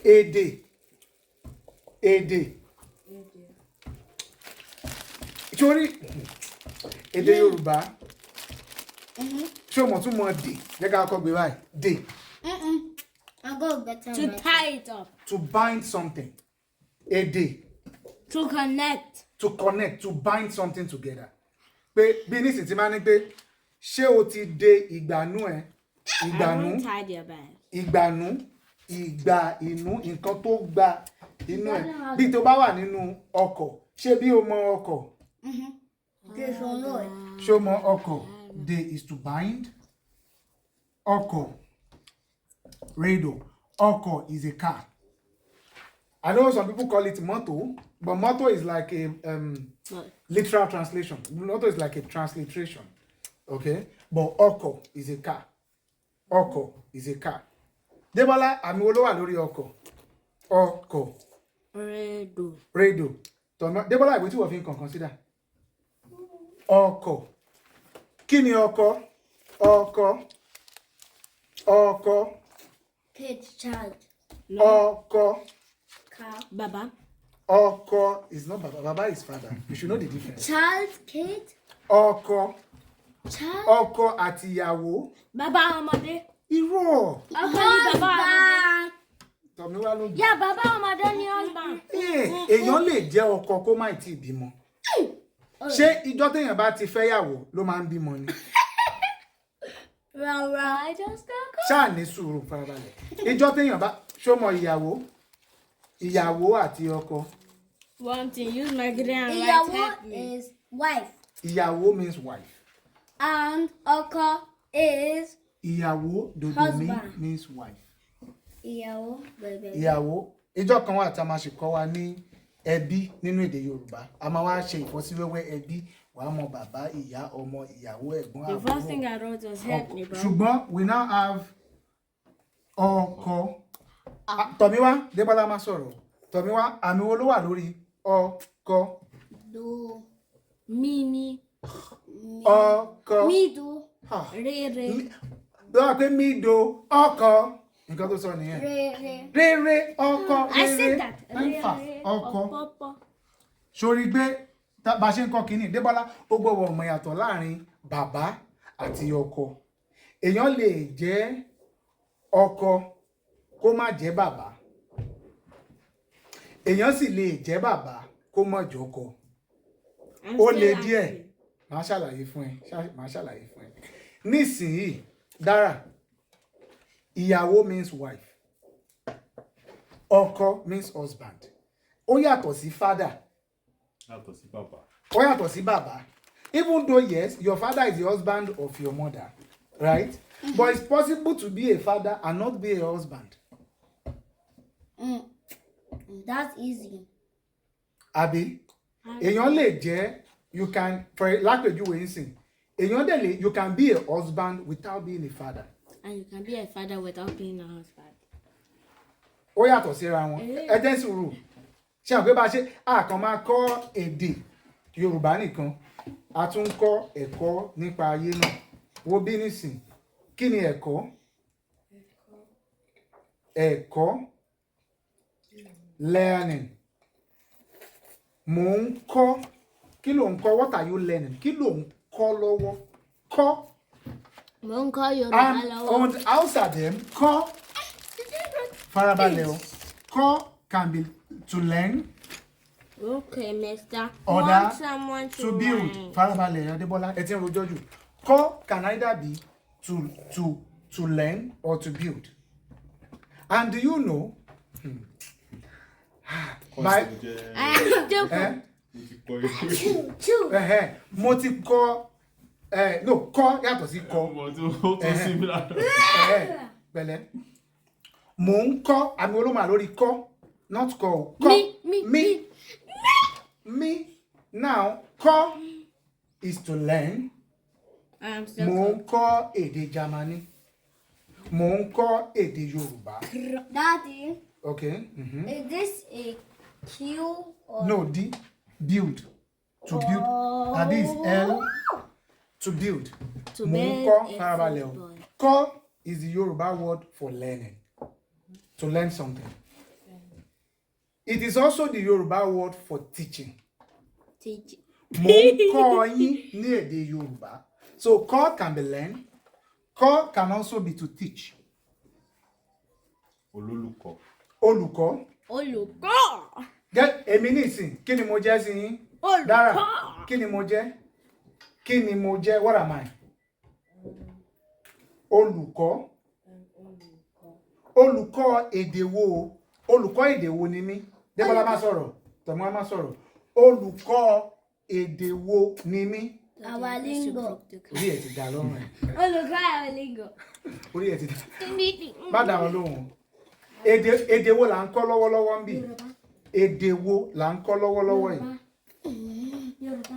Èdè. Èdè. Sorry. Èdè Yorùbá. Ṣé o mọ̀ tún mọ̀ dè? Jẹ́ ká kọ́ gbé báyìí. Dè. I'll go better. To tie it up. To bind something. Èdè. To connect. To connect, to bind something together. Pé bí nísìnyí tí máa ní pé ṣé o ti dè ìgbànú ẹ? Ìgbànú. I won't tie their bag. Ìgbànú. Ìgbà inú nǹkan tó gba inú ẹ. Bí tó bá wà nínú ọkọ̀, ṣé bí o mọ ọkọ̀? Ṣé o mọ ọkọ̀? Dè is to bind. Ọkọ̀. Radio. Ọkọ̀ is a car. I know some people call it motto, but motto is like a literal translation. Motto is like a transliteration. Okay? But ọkọ̀ is a car. Ọkọ̀ is a car. Debola, àmì wo ló wà lórí ọkọ̀? Ọkọ̀. Radio. Radio. Debola, ìwé tí wọ́n fi ń consider. Ọkọ̀. Kí ni ọkọ̀? Ọkọ̀. Ọkọ̀. Kid, child. Ọkọ̀. Car. Baba. Ọkọ̀ is not Baba. Baba is father. You should know the difference. Child, kid. Ọkọ̀. Child. Ọkọ àti ìyàwó. Baba ọmọdé. Irọ́. Husband. Tọ̀mí wá ló. Yeah, baba ọmọdé ni husband. Èèyàn lè jẹ́ ọkọ kó má tí ì bímọ. Ṣé ìjọ́ téèyàn bá ti fẹ́yàwó ló máa ń bímọ ni? I just got. Ṣáà ní sùúrù farabalẹ̀. Ìjọ́ téèyàn bá ṣó mọ ìyàwó. Ìyàwó àti ọkọ. One thing, use my green and right Ìyàwó help me. is wife. Ìyàwó means wife. And ọkọ is Ìyàwó dodo husband. means wife. ìyàwó. Ìyàwó. Ìjọ́ kan wà tá a máa ṣe kọ́ wa ní ẹbí nínú èdè Yorùbá. A máa wá ṣe ìfọ́síwẹ́wẹ́ ẹbí. Wàá mọ bàbá, ìyá, ọmọ, ìyàwó, ẹ̀gbọ́n, àbúrò. The first thing I wrote was help me, bro. Ṣùgbọ́n we now have ọkọ. Tọ̀míwá, Débọ́lá máa sọ̀rọ̀. Tọ̀míwá, àmì wo ló wà lórí ọkọ? Do. Mini. Ọkọ. Me do. Rere. Lọ́wọ́ pé mi do ọkọ. Nǹkan tó sọ nìyẹn. Rere. Rere ọkọ. I said that. Ẹ̀fà ọkọ. Papa. Sori gbé bá ṣe ń kọ́ kínní Débọ́lá ó gbọ́wọ́ ọmọ yàtọ̀ láàrin bàbá àti ọkọ. Èèyàn lè jẹ́ ọkọ kó má jẹ́ bàbá. Èèyàn sì lè jẹ́ bàbá kó má jọkọ. Ó le díẹ̀. Màá ṣàlàyé fún ẹ. Nísìnyí, Dára, ìyàwó means wife. Ọkọ means husband. Ó yàtọ̀ sí father. Yàtọ̀ sí bàbá. Ó yàtọ̀ sí bàbá. Even though, yes, your father is the husband of your mother, right? But it's possible to be a father and not be a husband. That's easy. Àbí? Èèyàn lè jẹ́, you can, for lápèjúwe ńsìn, èèyàn dẹ̀ lè, you can be a husband without being a father. And you can be a father without being a husband. Ó yàtọ̀ síra wọn. Ẹ jẹ́ sùúrù. Ṣé àwọn pé bá ṣe àkàn máa kọ́ èdè Yorùbá nìkan, a tún kọ́ ẹ̀kọ́ nípa ayé náà. Wo bí nísìn, kí ni ẹ̀kọ́? Ẹ̀kọ́. Learning. Mò ń kọ́. Kí ló ń kọ́? What are you learning? Kí ló ń kọ́ lọ́wọ́? Kọ́. Mo ń kọ́ Yorùbá lọ́wọ́. On Hausa dem, kọ́. Farabalẹ̀ o. Kọ́ can be to learn. Okay, mister. Order Want someone to build. learn. Farabalẹ̀ Adébọ́lá, ẹ ti ń rojọ́ jù. Kọ́ can either be to learn or to build. And do you know? By I am joking. Mo ti kọ́ no kọ́ yàtọ̀ sí kọ́. Pẹ̀lẹ́. Mò ń kọ́ àmì olómà lórí kọ́, not kọ́. Kọ́. Me. Now, kọ́ is to learn. Mò ń kọ́ èdè Germany. Mò ń kọ́ èdè Yorùbá. Daddy, Okay. is this a Q or No, D. Build. To build. That is L. To build. To Mò ń build kọ́ a farabalẹ̀ o. football. Kọ́ is the Yoruba word for learning. To learn something. It is also the Yoruba word for teaching. Teach. Mo ń kọ́ yín ní èdè Yorùbá. So kọ́ can be learned. Kọ́ can also be to teach. Olólùkọ́. Olùkọ́. Olùkọ́. Get èmi nísìn. Kí ni mo jẹ́ sí yín? Olùkọ́. Dara. Kí ni mo jẹ́? Kí ni mo jẹ́? What am I? Olùkọ́. Olùkọ́ èdè wo? Olùkọ́ èdè wo ni mí? Débọ́lá má sọ̀rọ̀. Tọ̀mọ́ má sọ̀rọ̀. Olùkọ́ èdè wo ni mí? Our lingo. Orí ẹ̀ ti dà lọ́rùn ẹ̀. Olùkọ́ our lingo. Orí ẹ̀ ti dà. Má dà wọn lóhùn. Èdè wo là ń kọ́ lọ́wọ́lọ́wọ́ ń bì? Èdè wo là ń kọ́ lọ́wọ́lọ́wọ́ yìí? Yorùbá.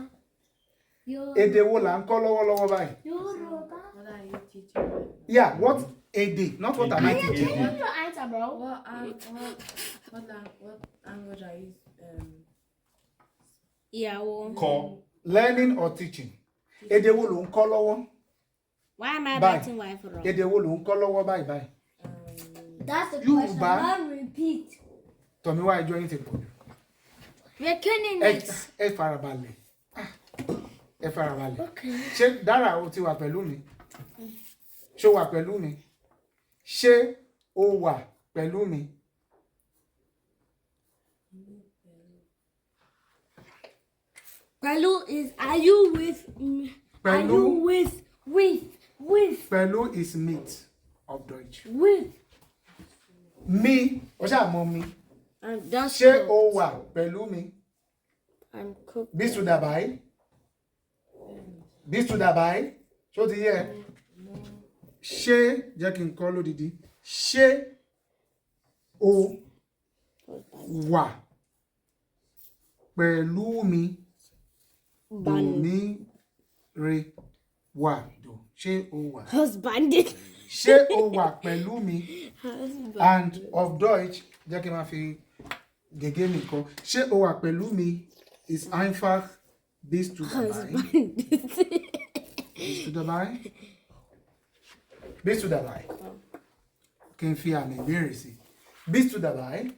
Èdè wo là ń kọ́ lọ́wọ́lọ́wọ́ báyìí? Yorùbá. What are you teaching? Yeah, what èdè? Not what am I teaching you? What's your answer, bro? What language are you Ìyàwó. Kọ́. Learning or teaching? Èdè wo ló ń kọ́ lọ́wọ́? Why am I Bye. biting wife wrong? Èdè wo ló ń kọ́ lọ́wọ́ báyìí báyìí? That's the Yorùbá. question. Not repeat. Tọ̀míwá ẹjọ́ yín ti pọ̀ jù. We're killing it. Ẹ farabalẹ̀. Ẹ farabalẹ̀. Ṣé Dara o ti wà pẹ̀lú mi? Ṣé o wà pẹ̀lú mi? Ṣé o wà pẹ̀lú mi? Pẹ̀lú is are you with me? Are Pẹ̀lú. you with Pẹ̀lú is meat of Deutsch. with? Mi, o ṣáà mọ̀ mi. I'm just Ṣé o wà pẹ̀lú mi? I'm cooked. Bísú dàbáyé. Bísú dàbáyé. Ṣó ti yẹ? Ṣé jẹ́ kí n kọ́ lódìdí. Ṣé o wà pẹ̀lú mi? Do ní re wà do. Ṣé o wà? Husband. Ṣé o wà pẹ̀lú mi? Husband. And of Deutsch, jẹ́ kí n máa fi gègé mi kọ. Ṣé o wà pẹ̀lú mi is einfach bist du dabei? Bist du dabei? Bist du dabei? Kí n fi àmì ìbéèrè sí. Bist du dabei?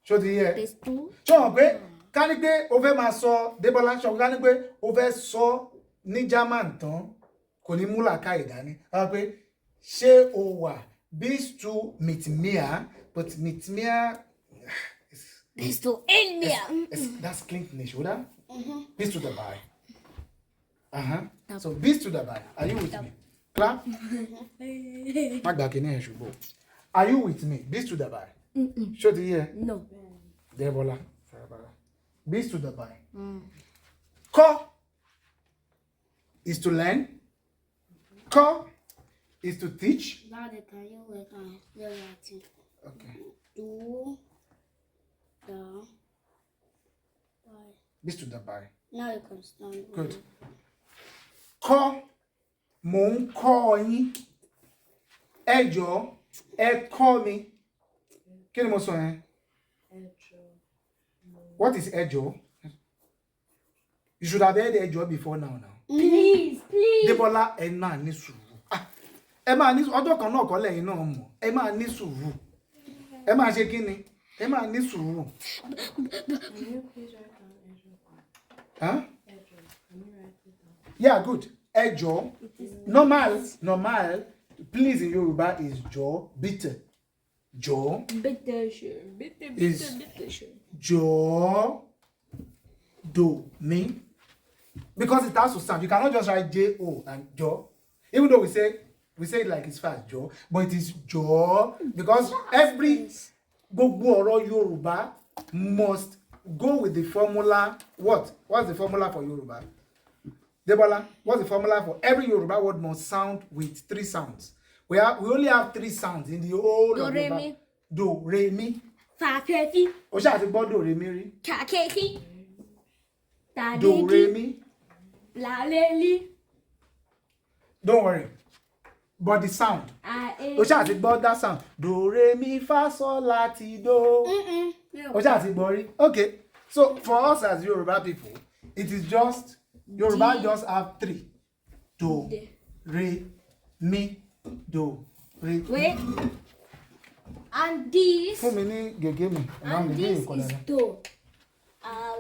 Ṣó ti yẹ? Bist du? Ṣé o mọ̀ pé ká ní pé o fẹ́ máa sọ Débọ́lá ṣọ ká ní pé o fẹ́ sọ ní German tán kò ní mú làákàyè dání. Á pé ṣé o wà bist du mit mir? But mit mir Bist du in mir? das klingt nicht, oder? Bist du dabei? Aha. So bist du dabei? Are you with me? Klar? Magda kìíní ẹ̀ ṣùgbọ́n. Are you with me? Bist du dabei? Ṣó ti yẹ? No. Débọ́lá farabalẹ̀. Bist du dabei? Kọ́ is to learn. Kọ́ is to teach. Daddy, can you work on the writing? Okay. Do the Bist du dabei? now you can stand. Good. Kọ́, mò ń kọ́ yín. Ẹ jọ̀ọ́, ẹ kọ́ mi. Kí ni mo sọ yẹn? What is ẹ jọ̀ọ́? You should have heard ẹ jọ̀ọ́ before now. Please. Débọ́lá ẹ máa ní sùúrù. Ẹ máa ní ọjọ́ kan náà kọ́ lẹ́yìn náà mọ̀. Ẹ máa ní sùúrù. Ẹ máa ṣe kí ni? Ẹ máa ní sùúrù. Can you please write down Edro? Huh? Edro, can you write it down? Yeah, good. Ẹ jọ̀ọ́. Normal. Please in Yoruba is jọ̀ọ́. Bitte. Jọ̀ọ́. Bitte schön. Bitte Is- schön. Jọ̀ọ́. Do me. Because it has to sound. You cannot just write J-O and jọ̀ọ́. Even though we say it like it's fast, jọ̀ọ́, but it is jọ̀ọ́ because every gbogbo ọ̀rọ̀ Yoruba must go with the formula. What's the formula for Yoruba? Debola, what's the formula for every Yoruba word must sound with 3 sounds? We only have 3 sounds in the whole Do, of re, Yoruba. mi. Do, re, mi. Fa, fe, fi. O ṣáà ti gbọ́ do, re, mi rí. Ka, ke, ki. Ta, Do, de, re, ki. mi. La, le, li. Don't worry. But the sound. A, e. O ṣáà ti gbọ́ that sound. Do, re, mi, fa, sol, la, ti, do. O ṣáà ti gbọ́ rí. Okay. So for us as Yoruba people, it is just Yoruba just have 3. Do, re, mi, do, re. Wait. And this. Fún mi ní gègé mi. And this is toe.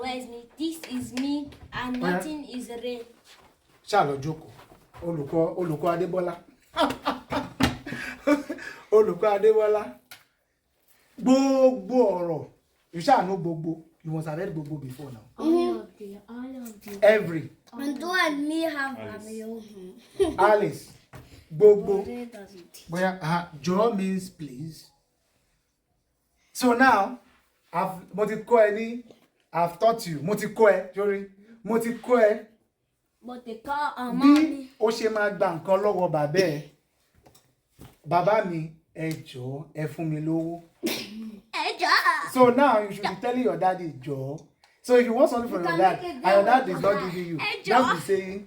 Where's me? This is me. And nothing is rain. Ṣá lọ jókòó. Olùkọ́ Adébọ́lá. Olùkọ́ Adébọ́lá. Gbogbo ọ̀rọ̀. You shall know gbogbo. You must have heard gbogbo before now. All of the. Every. And do I me have a Alice. Gbogbo. doesn't. Where Joe means please. So now, I've taught you. Mo ti kọ́ ẹ, Jory. Mo ti kọ́ ẹ. But the car and Bí mommy. ó ṣe máa gba nǹkan lọ́wọ́ bàbá ẹ̀. Bàbá mi, ẹ jọ̀ọ́, ẹ fún mi lówó. So now you should be telling your daddy, Joe. So if you want something from your dad, and your dad is not giving you, just be saying,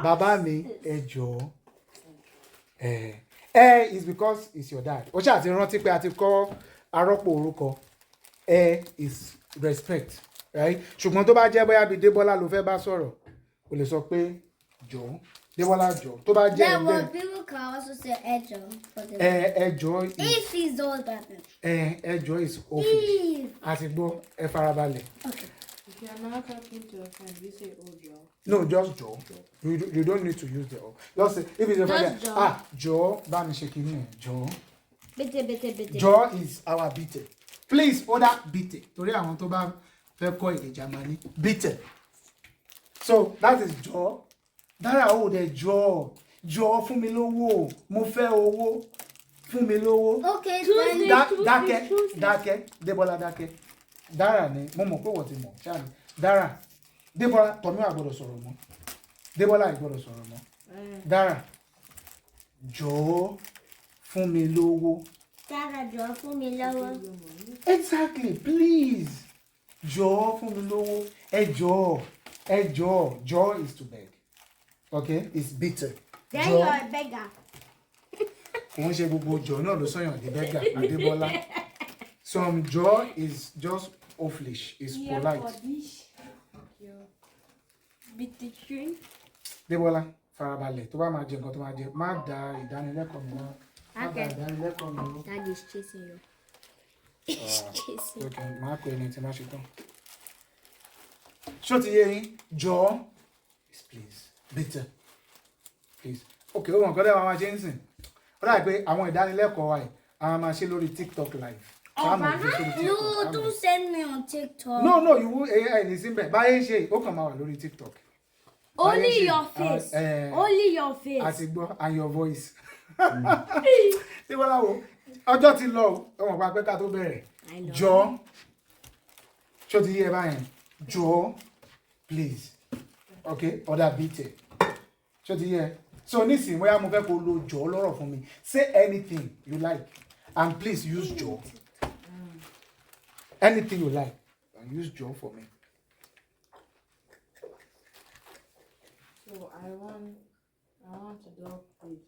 Bàbá mi, ẹ jọ̀ọ́. Is because it's your dad. Ó ṣáà ti rántí pé a ti kọ́ arọ́pò orúkọ. Is respect, right? Ṣùgbọ́n tó bá jẹ́ bóyá bí Débọ́lá ló fẹ́ bá sọ̀rọ̀, o lè sọ pé jọ̀ọ́. Débọ́lá jọ̀ọ́. Tó bá jẹ́ There ẹgbẹ́. were people can also say ejo. Ẹjọ́ is If he's all that. ẹjọ́ is office. Àti gbọ́ ẹ farabalẹ̀. Okay. If you are not talking to a friend, you say, oh, Joe. No, just jọ̀ọ́. You don't need to use the o. Just say if it's a friend. jọ̀ọ́. Jọ̀ọ́ bá mi ṣe kíní ẹ̀ jọ̀ọ́. Bete. Jọ̀ọ́ is our bitte. Please order bitte. Torí àwọn tó bá fẹ́ kọ́ èdè Germany. Bitte. So that is jọ̀ọ́. Dára ó dẹ̀ jọ̀ọ́. Jọ̀ọ́ fún mi lówó. Mo fẹ́ owó. Fún mi lówó. Okay, Tuesday. then Dákẹ́. Débọ́lá dákẹ́. Dára ni mo mọ̀ pé wọ́n ti mọ̀ ṣáà ni. Dára. Débọ́lá tọ̀mí wà gbọ́dọ̀ sọ̀rọ̀ mọ́. Débọ́lá ìgbọ́dọ̀ sọ̀rọ̀ mọ́. Dára. Jọ̀ọ́ fún mi lówó. Dara jọ fún mi lọ́wọ́. Exactly, please. Jọ̀ọ́ fún mi lówó. Ẹ jọ̀ọ́. Jọ̀ọ́ is to beg. Okay? It's bitter. Then you're a beggar. Wọ́n ṣe gbogbo jọ̀ọ́ náà ló sọ̀yàn di beggar Adébọ́lá. Some jọ̀ọ́ is just offlish, is polite. Bete. Débọ́lá farabalẹ̀ tó bá máa jẹ nǹkan tó máa jẹ má da ìdánilẹ́kọ̀ọ́ mi náà. Má da ìdánilẹ́kọ̀ọ́ mi náà. Dad is chasing you. Okay, máa kọ ẹni tí má ṣe tán. Ṣó ti yé yín? Jọ̀ọ́ is please. Bitter. Please. Okay, ó mọ̀ nǹkan lẹ́wọ̀n máa ṣe ń sìn. Ó dàbí pé àwọn ìdánilẹ́kọ̀ọ́ wa yìí a máa ṣe lórí TikTok live. No, don't send me on TikTok. No, you will ní síbẹ̀. Báyé ṣe ó kàn máa wà lórí TikTok. Only your face. Only your face. Àti gbọ́ and your voice. Ṣé wọ́n láwo? Ọjọ́ ti lọ o, ọmọ pa pé ká tó bẹ̀rẹ̀. Jọ̀ọ́. Ṣó ti yé ẹ báyẹn? Jọ̀ọ́. Please. Okay, order bitte. Ṣó ti yé ẹ? So nísìnyí bóyá mo fẹ́ kó lo jọ̀ọ́ lọ́rọ̀ fún mi. Say anything you like and please use jọ̀ọ́. Anything you like and use jọ̀ọ́ for me. So I want a dog, please.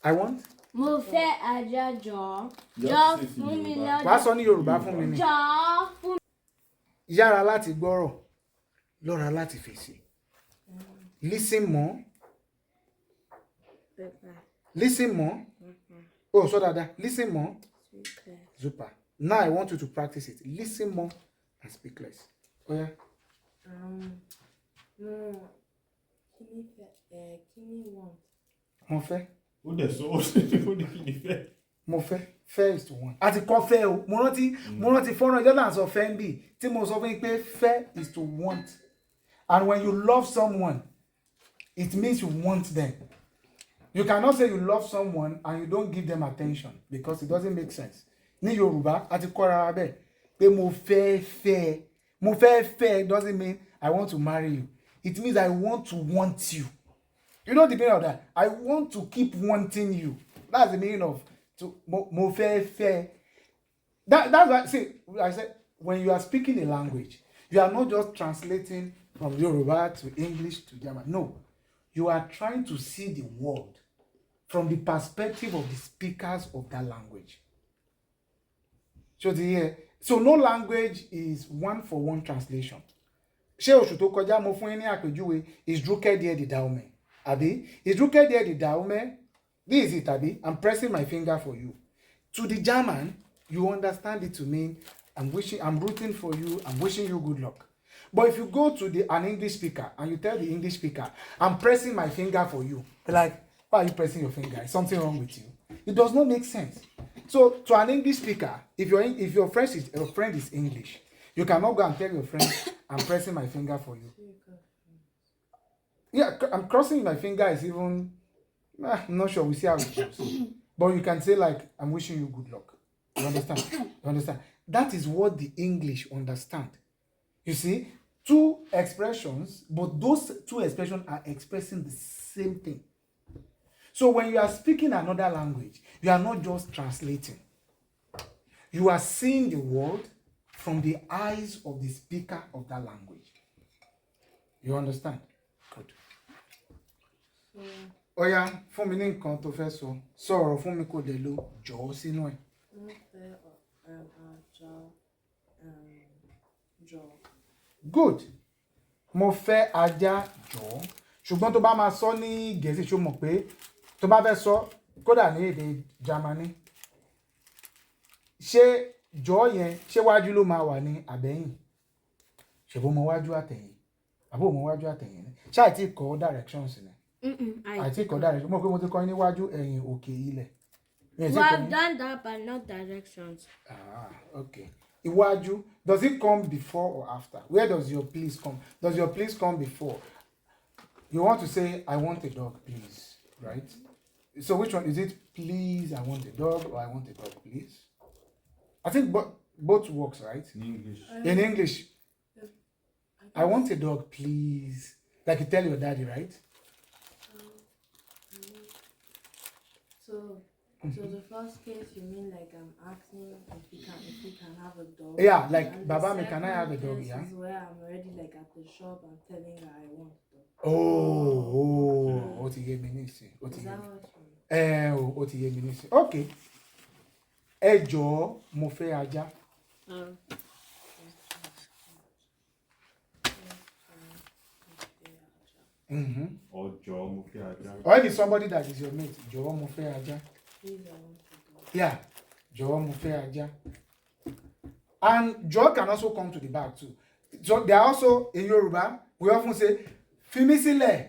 I want. Mo fẹ́ ajá jọ̀ọ́. Just Jọ̀ọ́ say it in fún mi Yoruba. Wàá lọ́dọ̀. sọ ní Yorùbá fún mi ni. Jọ̀ọ́ fún mi. Yára láti gbọ́rọ̀, lọ́ra láti fèsì. Listen more. Listen more. Oh, so that. Listen more. Super. Now I want you to practice it. Listen more and speak less. Oh yeah. No. Kimi want. Mo fẹ́. Ó dẹ̀ sọ ó ní kí ni fẹ́. Mo fẹ́. Fẹ́ is to want. Àti kọ́ fẹ́ o. Mo rántí fọ́nrán ìjọ́ náà sọ fẹ́ ń bì. Tí mo sọ fún yín pé fẹ́ is to want. And when you love someone, it means you want them. You cannot say you love someone and you don't give them attention because it doesn't make sense. Ní Yorùbá, àti kọ́ra wa bẹ́ẹ̀ pé mo fẹ́ fẹ́. Mo fẹ́ fẹ́ doesn't mean I want to marry you. It means I want to want you. You know the meaning of that? I want to keep wanting you. That's the meaning of mo fẹ́ fẹ́. That's why, see, I said, when you are speaking a language, you are not just translating from Yoruba to English to German. No. You are trying to see the world from the perspective of the speakers of that language. So no language is one-for-one translation. Ṣé oṣù tó kọjá mo fún yín ní àpèjúwe ìdúrókẹ́ díẹ̀ dìdà omi àbí ìdúrókẹ́ díẹ̀ dìdà omi this is it àbí I'm pressing my finger for you To the German, you understand it to mean I'm rooting for you, I'm wishing you good luck. But if you go to an English speaker and you tell the English speaker, I'm pressing my finger for you, they're like, why are you pressing your finger? Is something wrong with you? It does not make sense. So to an English speaker, if your friend is English, you cannot go and tell your friend, I'm pressing my finger for you. Yeah, I'm crossing my finger is even, I'm not sure, we see how it goes. But you can say like, I'm wishing you good luck. You understand? You understand? That is what the English understand. You see, two expressions, but those two expressions are expressing the same thing. So when you are speaking another language, you are not just translating. You are seeing the world from the eyes of the speaker of that language. You understand? Good. Oya, fún mi ní nǹkan tó fẹ́ sọ. Sọ̀rọ̀ fún mi kò dé lo jọ̀ọ́ sínú ẹ̀. Good. Mo fẹ́ ajá jọ̀ọ́. Ṣùgbọ́n tó bá máa sọ ní Gẹ̀ẹ́sì ṣó mọ̀ pé tó bá fẹ́ sọ kódà ní èdè Jámánì. Ṣé jọ̀ọ́ yẹn ṣé wájú ló máa wà ní àbẹ́yìn? Ṣèbó mọ wájú àtẹ̀yìn. Àbó mọ wájú àtẹ̀yìn ni. Ṣáà tí kọ directions ni. Àti kọ directions. Mo pé mo ti kọ níwájú ẹ̀yìn òkè ilẹ̀. We have done that but not directions. Okay. Iwájú, does it come before or after? Where does your please come? Does your please come before? You want to say, I want a dog, please, right? So which one? Is it please, I want a dog, or I want a dog, please? I think both works, right? In English. In English, I want a dog, please. Like you tell your daddy, right? So the first case, you mean like I'm asking if we can have a dog? Yeah, like, And Baba, the can I have a second dog? case Yeah. is where I'm already like at the shop and telling her I want a dog. Oh, ó ti yé mi nísìn. Ó ti Is yé that mi. what you mean? Ó ti yé mi nísìn. Okay. Ẹ jọ̀ọ́, mo fẹ́ ajá. Or jọ̀ọ́ mo fẹ́ ajá. Or if it's somebody that is your mate, jọ̀ọ́ mo fẹ́ ajá. Please, I want a dog. Yeah, jọ̀ọ́ mo fẹ́ ajá. And jọ̀ọ́ can also come to the back too. So they are also in Yoruba, we often say, fi mí sílẹ̀.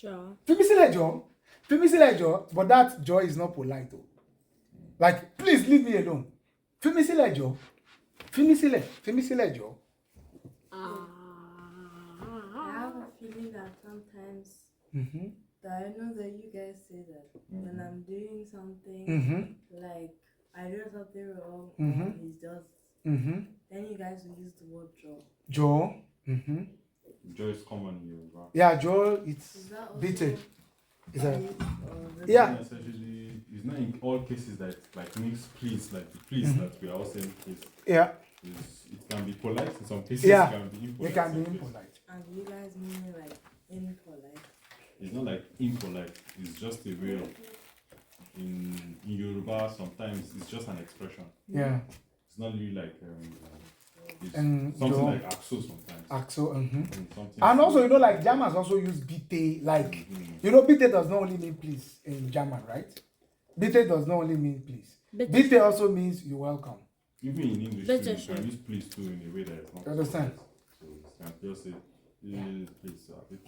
Jọ̀ọ́. Fi mí sílẹ̀ jọ̀ọ́. Fi mí sílẹ̀ jọ̀ọ́. But that jọ̀ọ́ is not polite though. Like, please leave me alone. Fi mí sílẹ̀ jọ̀ọ́. Fi mí sílẹ̀. Fi mí sílẹ̀ jọ̀ọ́. I have a feeling that sometimes that I know that you guys say that when I'm doing something like I do something wrong or he does, then you guys will use the word jaw. Jọ̀ọ́. Jọ̀ọ́ is common in Yoruba. Yeah, jọ̀ọ́, it's Is that also beaten. Is that? Yeah. Essentially, it's not in all cases that like means please, like the please that we are all saying please. Yeah. It can be polite in some cases. Yeah. It can be impolite. It can in be some cases. impolite. And you guys mean like impolite? It's not like impolite. It's just a way of in Yoruba. Sometimes it's just an expression. Yeah. It's not really like it's And something jọ̀ọ́. like axo sometimes. Axo. Something And also, you know, like Germans also use bite. Like, you know, bite does not only mean please in German, right? Bite does not only mean please. Bite also means you're welcome. Even in English, Better too, you sure. can use please too in a way that is not. Understand? So you can just say,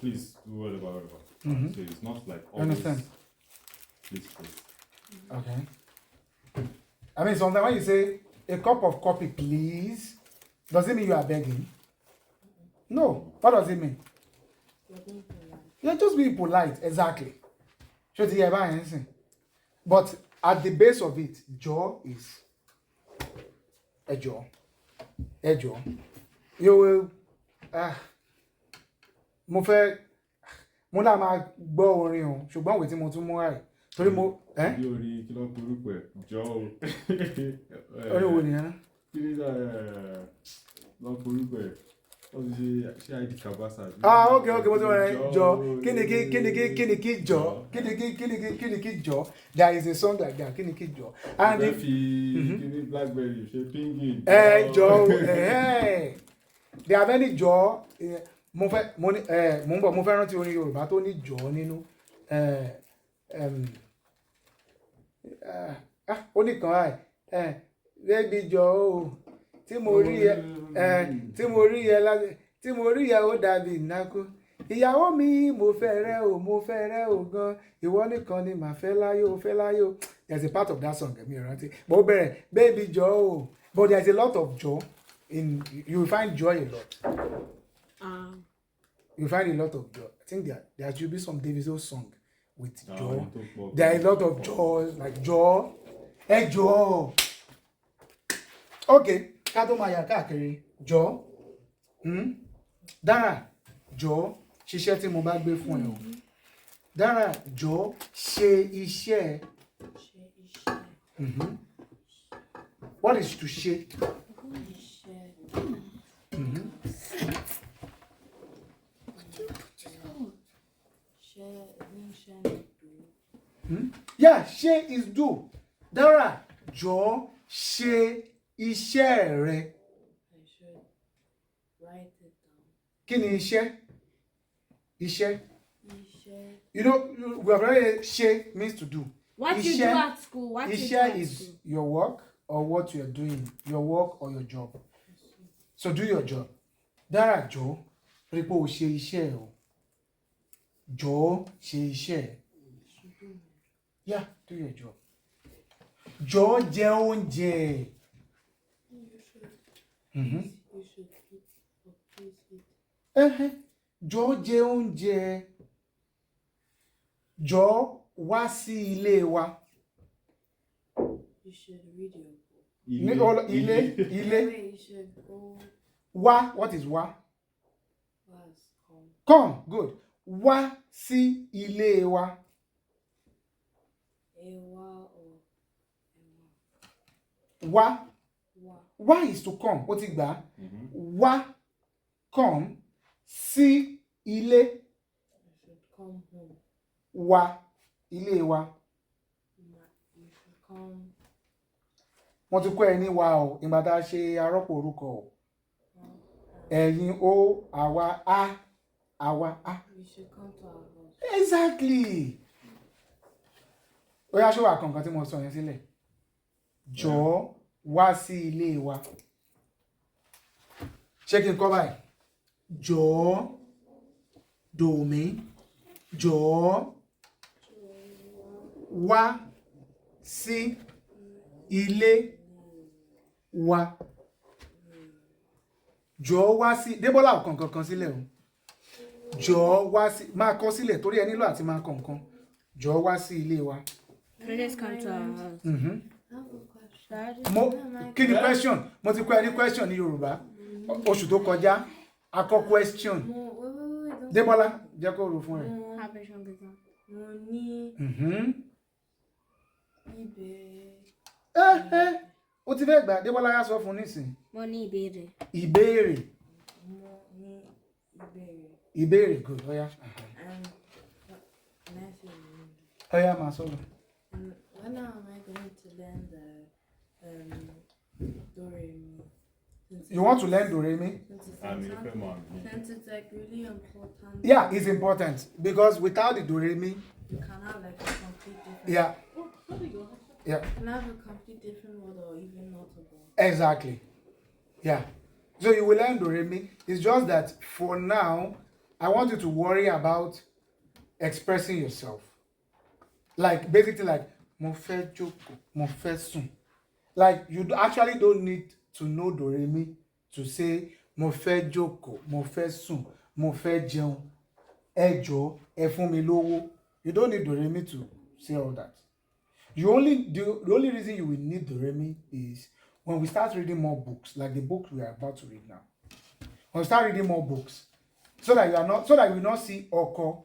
please do whatever. So it's not like always. Understand? Please. Okay. I mean, sometimes when you say a cup of coffee, please, does it mean you are begging? No. What does it mean? You're being polite. You're just being polite. Exactly. Should you ever answer? But at the base of it, jaw is a jaw. A jaw. You will. Mo fẹ́ mo náà máa gbọ́ orin o ṣùgbọ́n òwe tí mo tún mú àì torí mo. Bí orí kí ló porúkọ ẹ̀ jọ o. Orin wo nìyẹn náà? Kí ni lọ porúkọ ẹ̀ wọ́n ti ṣe Idile Kofowora. Okay, mo ti wọ́n rẹ̀ jọ kíni jọ there is a song like that kíni jọ. And if kíni Blackberry ṣe pingin. Jọ there are many jọ mo fẹ́ rántí orin Yorùbá tó ní jọ nínú ó nìkan báyìí baby jọ̀ọ́ tí mo rí ẹ tí mo rí ẹ ó dàbí ìnákó ìyàwó mi mo fẹ́ rẹ o gan ìwọ nìkan ni màá fẹ́ láyé o. There's a part of that song mi rántí but ó bẹ̀rẹ̀ baby jọ̀ọ́ but there's a lot of joy in you will find joy a lot. You find a lot of joy. I think there should be some Davido song with joy. There are a lot of joy like joy. Joy. Okay, ká tó máa yà káàkiri jọ Dára jọ ṣiṣẹ́ tí mo bá gbé fún ẹ o. Dára jọ ṣe iṣẹ́. What is to ṣe? Yeah, ṣe is do. Dára jọ ṣe iṣẹ́ rẹ. I should write it down. Kí ni iṣẹ́? Iṣẹ́. Iṣẹ́. You know, we have already ṣe means to do. What you do at school? What you do Iṣẹ́ at is school? your work or what you are doing, your work or your job. So do your job. Dára jọ rí pé o ṣe iṣẹ́ ẹ o. Jọ ṣe iṣẹ́ ẹ. Yeah, do your job. Jọ jẹ oúnjẹ. You should eat or please eat. Jọ jẹ oúnjẹ. Jọ wá sí ilé wa. You should read your book. Ilé. Anyway, you should go. Wá, what is wá? Was come. Come, good. Wá sí ilé wa. Ewa or Wá. wa. Wá is to come. Ó ti gbà. Wá, come, sí ilé You should come home. wa. Ilé wa. You should come. Wọ́n ti kọ́ ẹ ní wa o. Ìgbà tá a ṣe arọ́pò orúkọ o. Ẹ̀yin o, àwa a. Àwa a. You should come to our house. Exactly. Ó yá ṣó wà kankan tí mo sọ yẹn sílẹ̀. Jọ̀ọ́ wá sí ilé wa. Ṣé kí n kọ́ báyìí? Jọ̀ọ́ dòmí. Jọ̀ọ́ wá sí ilé wa. Jọ̀ọ́ wá sí Débọ́lá ò kọ nǹkan kan sílẹ̀ o. Jọ̀ọ́ wá sí máa kọ sílẹ̀ torí ẹ nílò àti máa kọ nǹkan. Jọ̀ọ́ wá sí ilé wa. Please come to our house. I have a question. Kí ni question? Mo ti kọ́ ẹ ní question ní Yorùbá. Oṣù tó kọjá a kọ́ question. Wait. Don't Débọ́lá jẹ́ kó rò fún ẹ. Mo ní ibẹ̀. Ó ti fẹ́ gbà Débọ́lá yá sọ fún nísìn. Mo ní ìbéèrè. Ìbéèrè. Mo ní ibẹ̀. Ìbéèrè good. Ó yá. Ó yá máa sọ̀rọ̀. When am I going to learn the do re mi? You want to learn do re mi? Since it's like really important. Yeah, it's important because without the do re mi, You can have like a complete different. yeah. Yeah, You can have a complete different word or even multiple. exactly. Yeah. So you will learn do re mi. It's just that for now, I want you to worry about expressing yourself. Like basically like mo fẹ́ jókòó, mo fẹ́ sùn. Like you actually don't need to know do re mi to say mo fẹ́ jókòó, mo fẹ́ sùn, mo fẹ́ jẹun, ẹ jọ̀ọ́, ẹ fún mi lówó. You don't need do re mi to say all that. The only reason you will need do re mi is when we start reading more books, like the book we are about to read now. When we start reading more books, so that you will not see oko.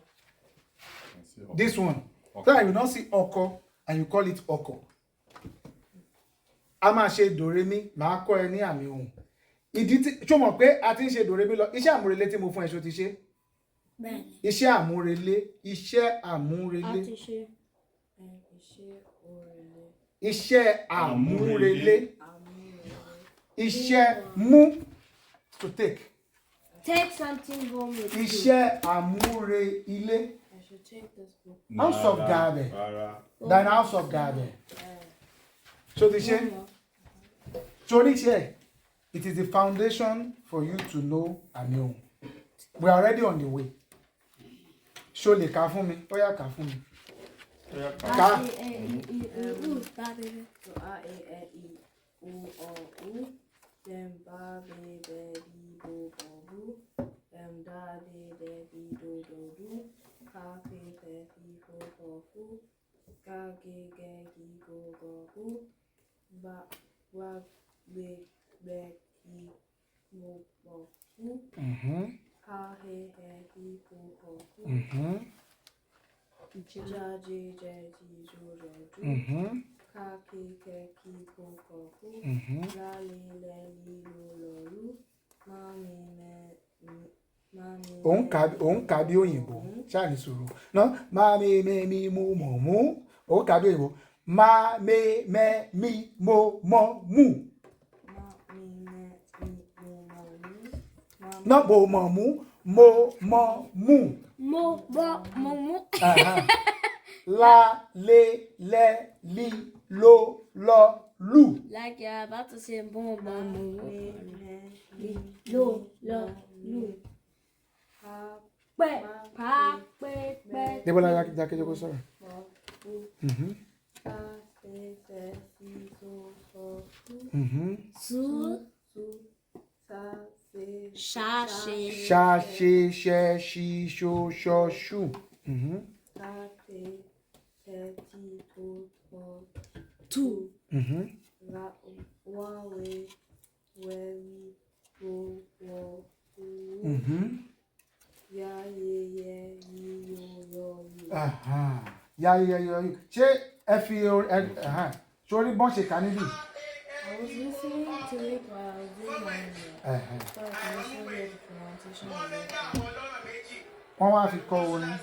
This one. So that you will not see oko and you call it oko. A máa ṣe do re mi, màá kọ́ ẹ ní àmì ohùn. Ìdí tí ṣó mọ̀ pé a ti ń ṣe do re mi lọ, iṣẹ́ àmúrelé tí mo fún ẹ ṣó ti ṣe. Bẹ́ẹ̀ni. Iṣẹ́ àmúrelé. Iṣẹ́ àmúrelé. Iṣẹ́ mú to take. Take something home with you. Iṣẹ́ àmúre ilé. I should take this book. House of Gabe. Than house of Gabe. So the share. So this share. It is the foundation for you to know and know. We are already on the way. Show the car for me. Oh yeah, car for me. Car. So A E I O U. Then ba be be bo bo bu. Da de do do. Ka fe fe fi fo fu. Ga ge gi go gu. Ba wa be ki mo bo fu. Ha he hi ho fu. Ja je ji jo. Ka ki ko fu. La li lo lu. Ma mi òun kà bí òyìnbó ṣáà ní sùúrù ná máa mi mo mọ̀ mú òun kà bí òyìnbó máa mi mo mọ̀ mú ná mo mọ̀ mú mo mọ̀ mú. La le li lo lọ lù. Like you're about to say bon lo lu. Débọ́lá jákèjẹ́ kó sọ̀rọ̀. Su sha she Ṣá ṣe ṣẹ ṣi ṣo ṣọ ṣù. tu. Ya ṣé ẹ fi sórí bọ́n ṣe kà níbí. I was listening to it while I was doing my homework. So I can listen to the pronunciation of it. Wọ́n wá fi kọ́ orin.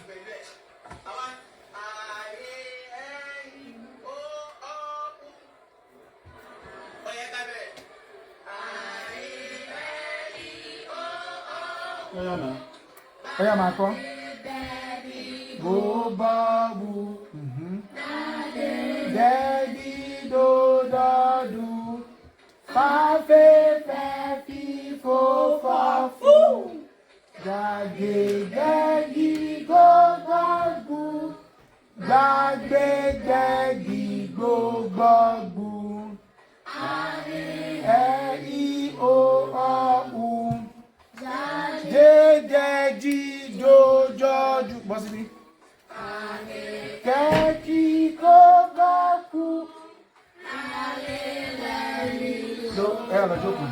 Ọ̀yá máa kọ́. Bó bá wù. Dẹ́bí dó dọ́dù. Fáfẹ́ fẹ́ fi fò fà fù. Gàgé gẹ́gì gbógbógbù. Gbàgbé gẹ́gì gbógbógbù. Ẹ I O U. Dédéjì dójọ́jú. Bọ́ síbí. Kẹ́kì kókókù. Ẹ lọ jókòó.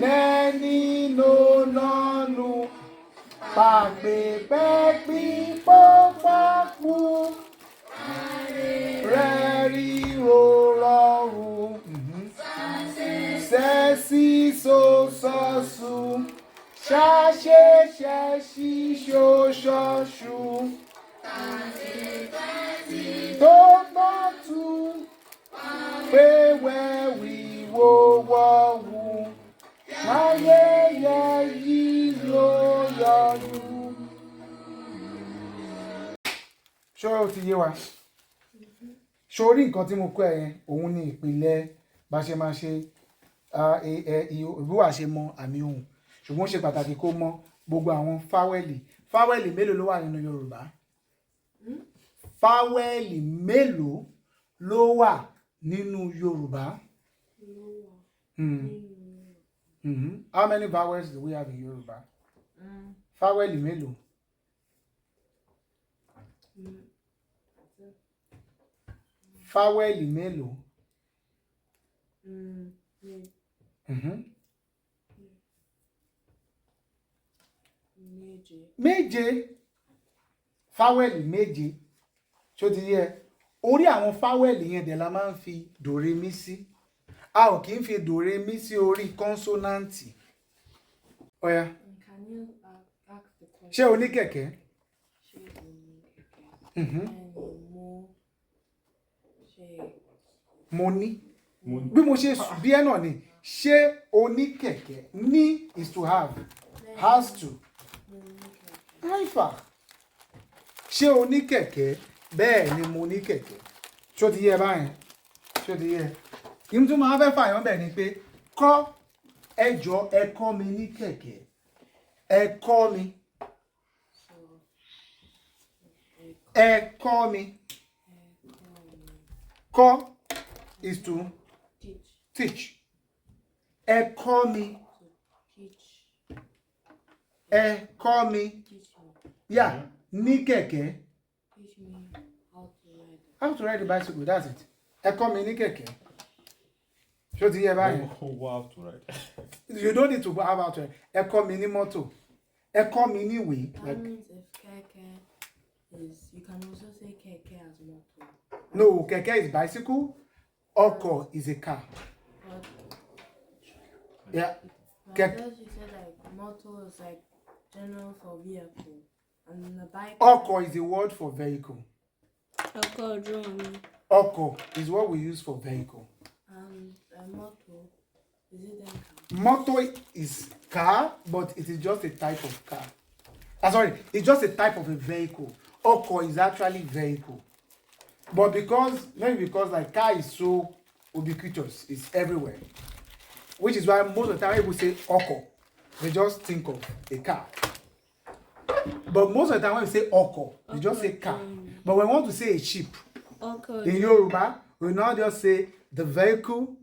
Nẹ́ni no nọ́nu. Pàpè pẹ́pí pópókù. Rẹ́rí ro rọrùn. Sẹ́sí so sọ́sù. Ṣáṣe ṣẹ́ṣí ṣoṣọ́ṣù. Tó bá tú. Pé wẹ́wì wo wọ́wù. Ayẹyẹ yìí ló yọjú. Ṣé o ti yé wa? Sórí nǹkan tí mo kọ́ ẹ yẹn òun ni ìpìlẹ̀ bá ṣe máa ṣe ìwúwà ṣe mọ àmì ohùn ṣùgbọ́n ó ṣe pàtàkì kó mọ gbogbo àwọn fáwẹ́lì mélòó ló wà nínú Yorùbá? Fáwẹ́lì mélòó ló wà nínú Yorùbá? How many vowels do we have in Yoruba? Fáwẹ́lì mélòó? Fáwẹ́lì mélòó? Méje. Fáwẹ́lì méje. Ṣó ti yé? Orí àwọn fáwẹ́lì yẹn dẹ̀ la máa ń fi dòremí sí. A ò kì í fi dòremí sí orí kọ́nsọ́náǹtì. Ọ̀ya. Can you ask the question? Ṣé o ní kẹ̀kẹ́? Mo ní. Bí mo ṣe bí ẹ náà ni ṣé o ní kẹ̀kẹ́? Ní is to have. Has to. Haifa. Ṣé o ní kẹ̀kẹ́? Bẹ́ẹ̀ ni mo ní kẹ̀kẹ́. Ṣó ti yé báyẹn? Ṣó ti yé? Ìmú tó máa fẹ́ fàyàn bẹ̀ ni pé kọ́ ẹ jọ̀ọ́ ẹ kọ́ mi ní kẹ̀kẹ́. Ẹ kọ́ mi. Ẹ kọ́ mi. Kọ́ is to teach. Ẹ kọ́ mi. Ẹ kọ́ mi. Yeah, ní kẹ̀kẹ́. Teach me how to ride. How to ride a bicycle, that's it. Ẹ kọ́ mi ní kẹ̀kẹ́. Ṣó ti yé báyìí? Wow, to ride. You don't need to go about it. Ẹ kọ́ mi ní mọ́tò. Ẹ kọ́ mi ní ìwé. That Like, means if keke is, you can also say keke as motor. no, kẹ̀kẹ́ is bicycle. Ọkọ̀ is a car. But, Yeah. but Kek- those you said like motor is like general for vehicle, and the bike. Ọkọ̀ is a word for vehicle. Ọkọ̀ ojú omi. Ọkọ̀ is what we use for vehicle. And motor, is it then car? Motor is car, but it is just a type of car. Sorry, it's just a type of a vehicle. Ọkọ̀ is actually vehicle. But maybe because like car is so ubiquitous, it's everywhere. Which is why most of the time people say ọkọ̀, they just think of a car. But most of the time when we say ọkọ̀, we just say car. But when we want to say a ship, Ọkọ̀ in Yoruba, we now just say the vehicle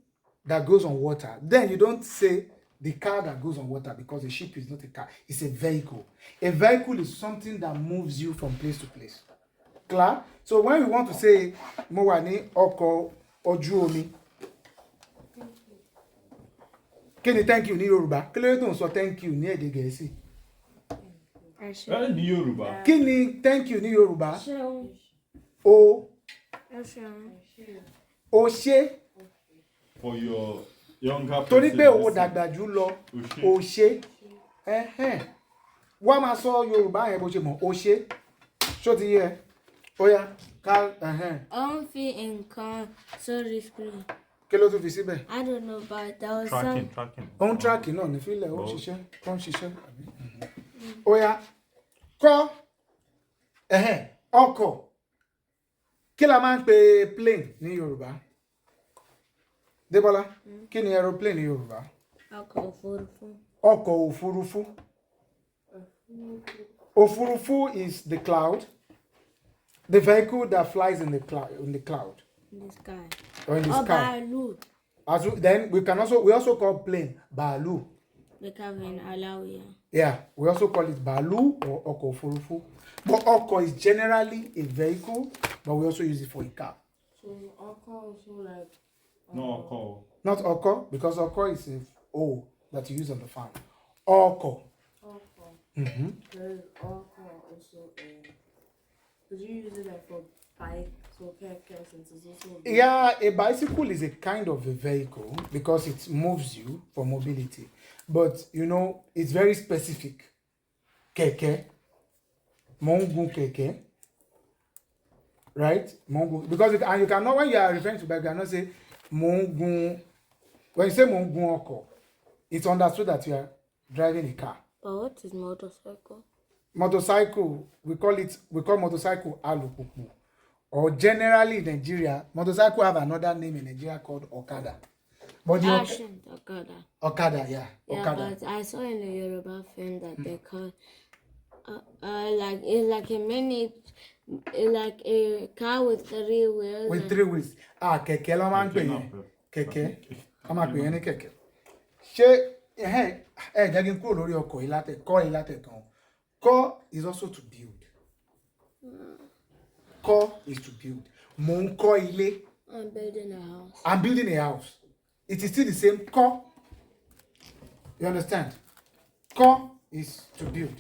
that goes on water. Then you don't say the car that goes on water because a ship is not a car. It's a vehicle. A vehicle is something that moves you from place to place. Clear? So when we want to say mo wà ní ọkọ̀ ojú omi, kí ni thank you ní Yorùbá? Kí ló dé tó ń sọ thank you ní èdè Gẹ̀ẹ́sì? ẹ ṣé. Well, in Yoruba, Kí ni thank you ní Yorùbá? Ṣeun. O Ẹ ṣeun. o ṣé. for your younger Torí pé owó listen. dàgbà jù lọ, Òṣè. o ṣé. Wọ́n máa sọ Yorùbá yẹn bó ṣe mọ̀, o ṣé. Ṣó ti yé ẹ? Ó yá, ká Ó ń fi nǹkan sórí screen. kí ló tún fi síbẹ̀? I don't know, but there was Tracking, some. tracking. Ó ń tíráàkì náà ní fílẹ̀, ó ń Oh. ṣiṣẹ́, ó ń ṣiṣẹ́. Ó yá, kọ́ ọkọ̀. Kí la máa ń pe plane ní Yorùbá? Débọ́lá, kí ni aeroplane ní Yorùbá? Ọkọ̀ òfurufú. Ọkọ̀ òfurufú. Òfurufú is the cloud. The vehicle that flies in the cloud, In the sky. or in the Or sky. bàálù. Then we also call plane bàálù. Because in Alawiya. Yeah, we also call it bàálù or ọkọ̀ òfurufú. But ọkọ̀ is generally a vehicle, but we also use it for a car. So oko also like. No, call. Not ọkọ̀, because ọkọ̀ is a O that you use on the farm. Ọkọ̀. Oko. Mm-hmm. There's oko also. Could you use it like for bike? So keke since it's also. Yeah, a bicycle is a kind of a vehicle because it moves you for mobility. But you know, it's very specific. Kẹ̀kẹ́. Mo ń gun kẹ̀kẹ́. Right? Mo ń gun. Because you cannot, when you are referring to bike, you cannot say mo ń gun. When you say mo ń gun ọkọ̀, it's understood that you are driving a car. But what is motorcycle? Motorcycle, we call motorcycle alùpùpù. Or generally in Nigeria, motorcycle have another name in Nigeria called Okada. But the Okada. Okada, yeah. Yeah, Okada. but I saw in the Yoruba film that they call like it's like a mini, like a car with 3 wheels. With 3 wheels. Kẹ̀kẹ́ ló máa ń pè yẹn. Kẹ̀kẹ́. Wọ́n máa pè yẹn ní kẹ̀kẹ́. Ṣé jẹ́ kí n kúrò lórí ọkọ̀ yìí látẹ̀kan. Kọ́ is also to build. Kọ́ is to build. Mo ń kọ́ ilé. I'm building a house. I'm building a house. It is still the same kọ́. You understand? Kọ́ is to build.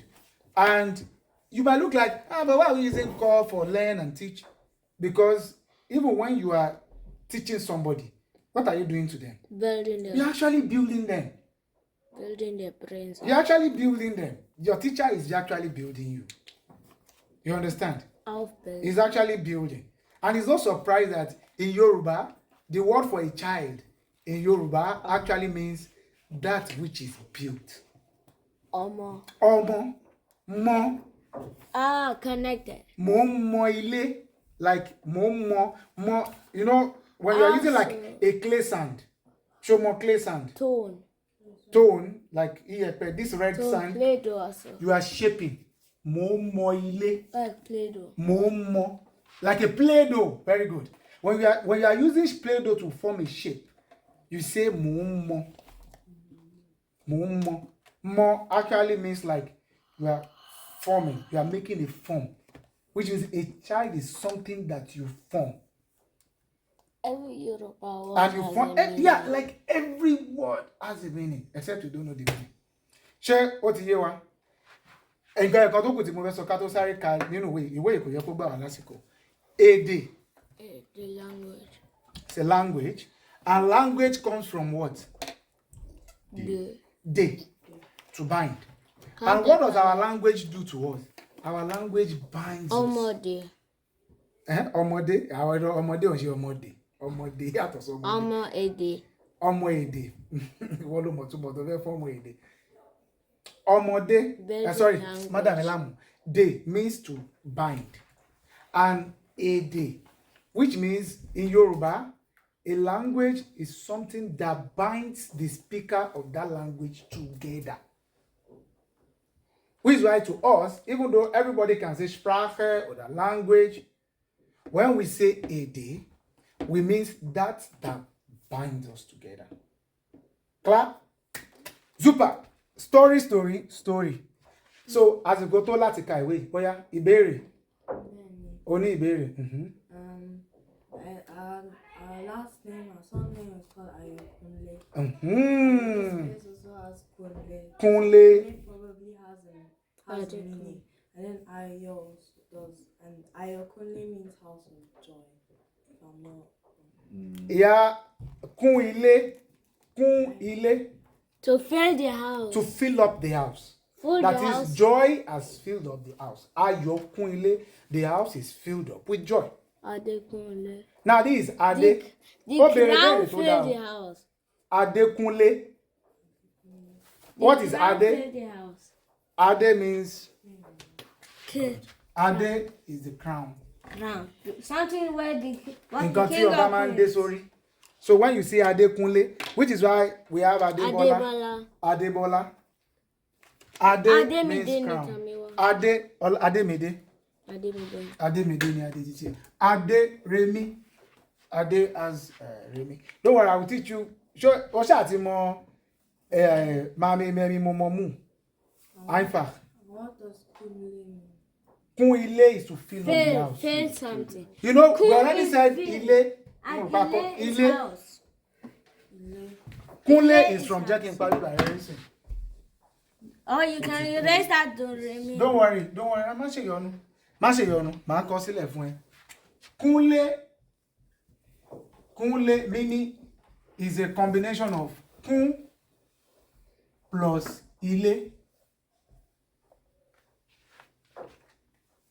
And you might look like, but why are we using kọ́ for learn and teach? Because even when you are teaching somebody, what are you doing to them? Building You're them. actually building them. Building their brains. You're actually building them. Your teacher is actually building you. You understand? Building. He's actually building. And it's no surprise that in Yoruba, the word for a child in Yoruba actually means that which is built. Omo. Ọmọ, mọ, Connected. Mo mo ile, like mo, you know, when you're using like a clay sand, show more clay sand. Tone, like this red sand, Play-Doh also. you are shaping. Mo ile. Like Play-Doh. Mo, like a Play-Doh. Very good. When you are using Play-Doh to form a shape, you say mo. Mo actually means like you are forming, you are making a form, which means a child is something that you form. Every Yoruba word And you has form, a meaning. yeah, like every word has a meaning, except you don't know the meaning. Ṣé ó ti yé wa? Nǹkan ẹ̀kan tó kù tí mo fẹ́ sọ ká tó sáré ka nínú ìwé kò yẹ kó gbà wá lásìkò. Èdè. The language. It's a language. And language comes from what? De. To bind. And what does our language do to us? Our language binds us. Ọmọdé. Ọmọdé. Àwọn ọmọdé ò ń ṣe ọmọdé. Ọmọdé yàtọ̀ sí ọmọdé. Ọmọ èdè. Ọmọ èdè. Wọ́n ló mọ̀ túbọ̀ tó fẹ́ fọ́ ọmọ èdè. Ọmọdé. Sorry, Madam Elamu. De means to bind. And èdè, which means in Yoruba, a language is something that binds the speaker of that language together. Which is why to us, even though everybody can say Sprache or the language, when we say èdè, we mean that binds us together. Clap. Super. Story. So, as you go to láti ka ìwé, bóyá ìbéèrè. Ó ní ìbéèrè. Our last name, our surname is called Adekunle. This also has Kunle. Kunle. It probably has meaning. And then Ayo does. And Adekunle means house of joy. If I'm not. Yeah. Kunle. To fill the house. To fill up the house. That is, joy has filled up the house. Ayọ̀ kunle, the house is filled up with joy. Adekunle. Now this is Ade. The crown filled the house. Adekunle. What is Ade? Filled the house. Ade means Kid. Ade is the crown. Crown. Something where the Nǹkan tí ọba máa ń dé sórí. So when you see Adekunle, which is why we have Adebola. Ade means crown. Ademide. Ademide ni Ade títí. Ade Remi. Ade as Remi. Don't worry, I will teach you. Ṣó ṣáà ti mọ mami mẹ́mi mo mọ mú. Ainfa. What does Kunle mean? Kun ile is to fill up the house. Fill something. You know, we already said ile. Ile. House. Kunle is from Jackie Palu by Harrison. Oh, you can erase that do Remi. Don't worry. Má ṣe yọnu. Màá kọ sílẹ̀ fún ẹ. Kunle meaning is a combination of kun plus ile.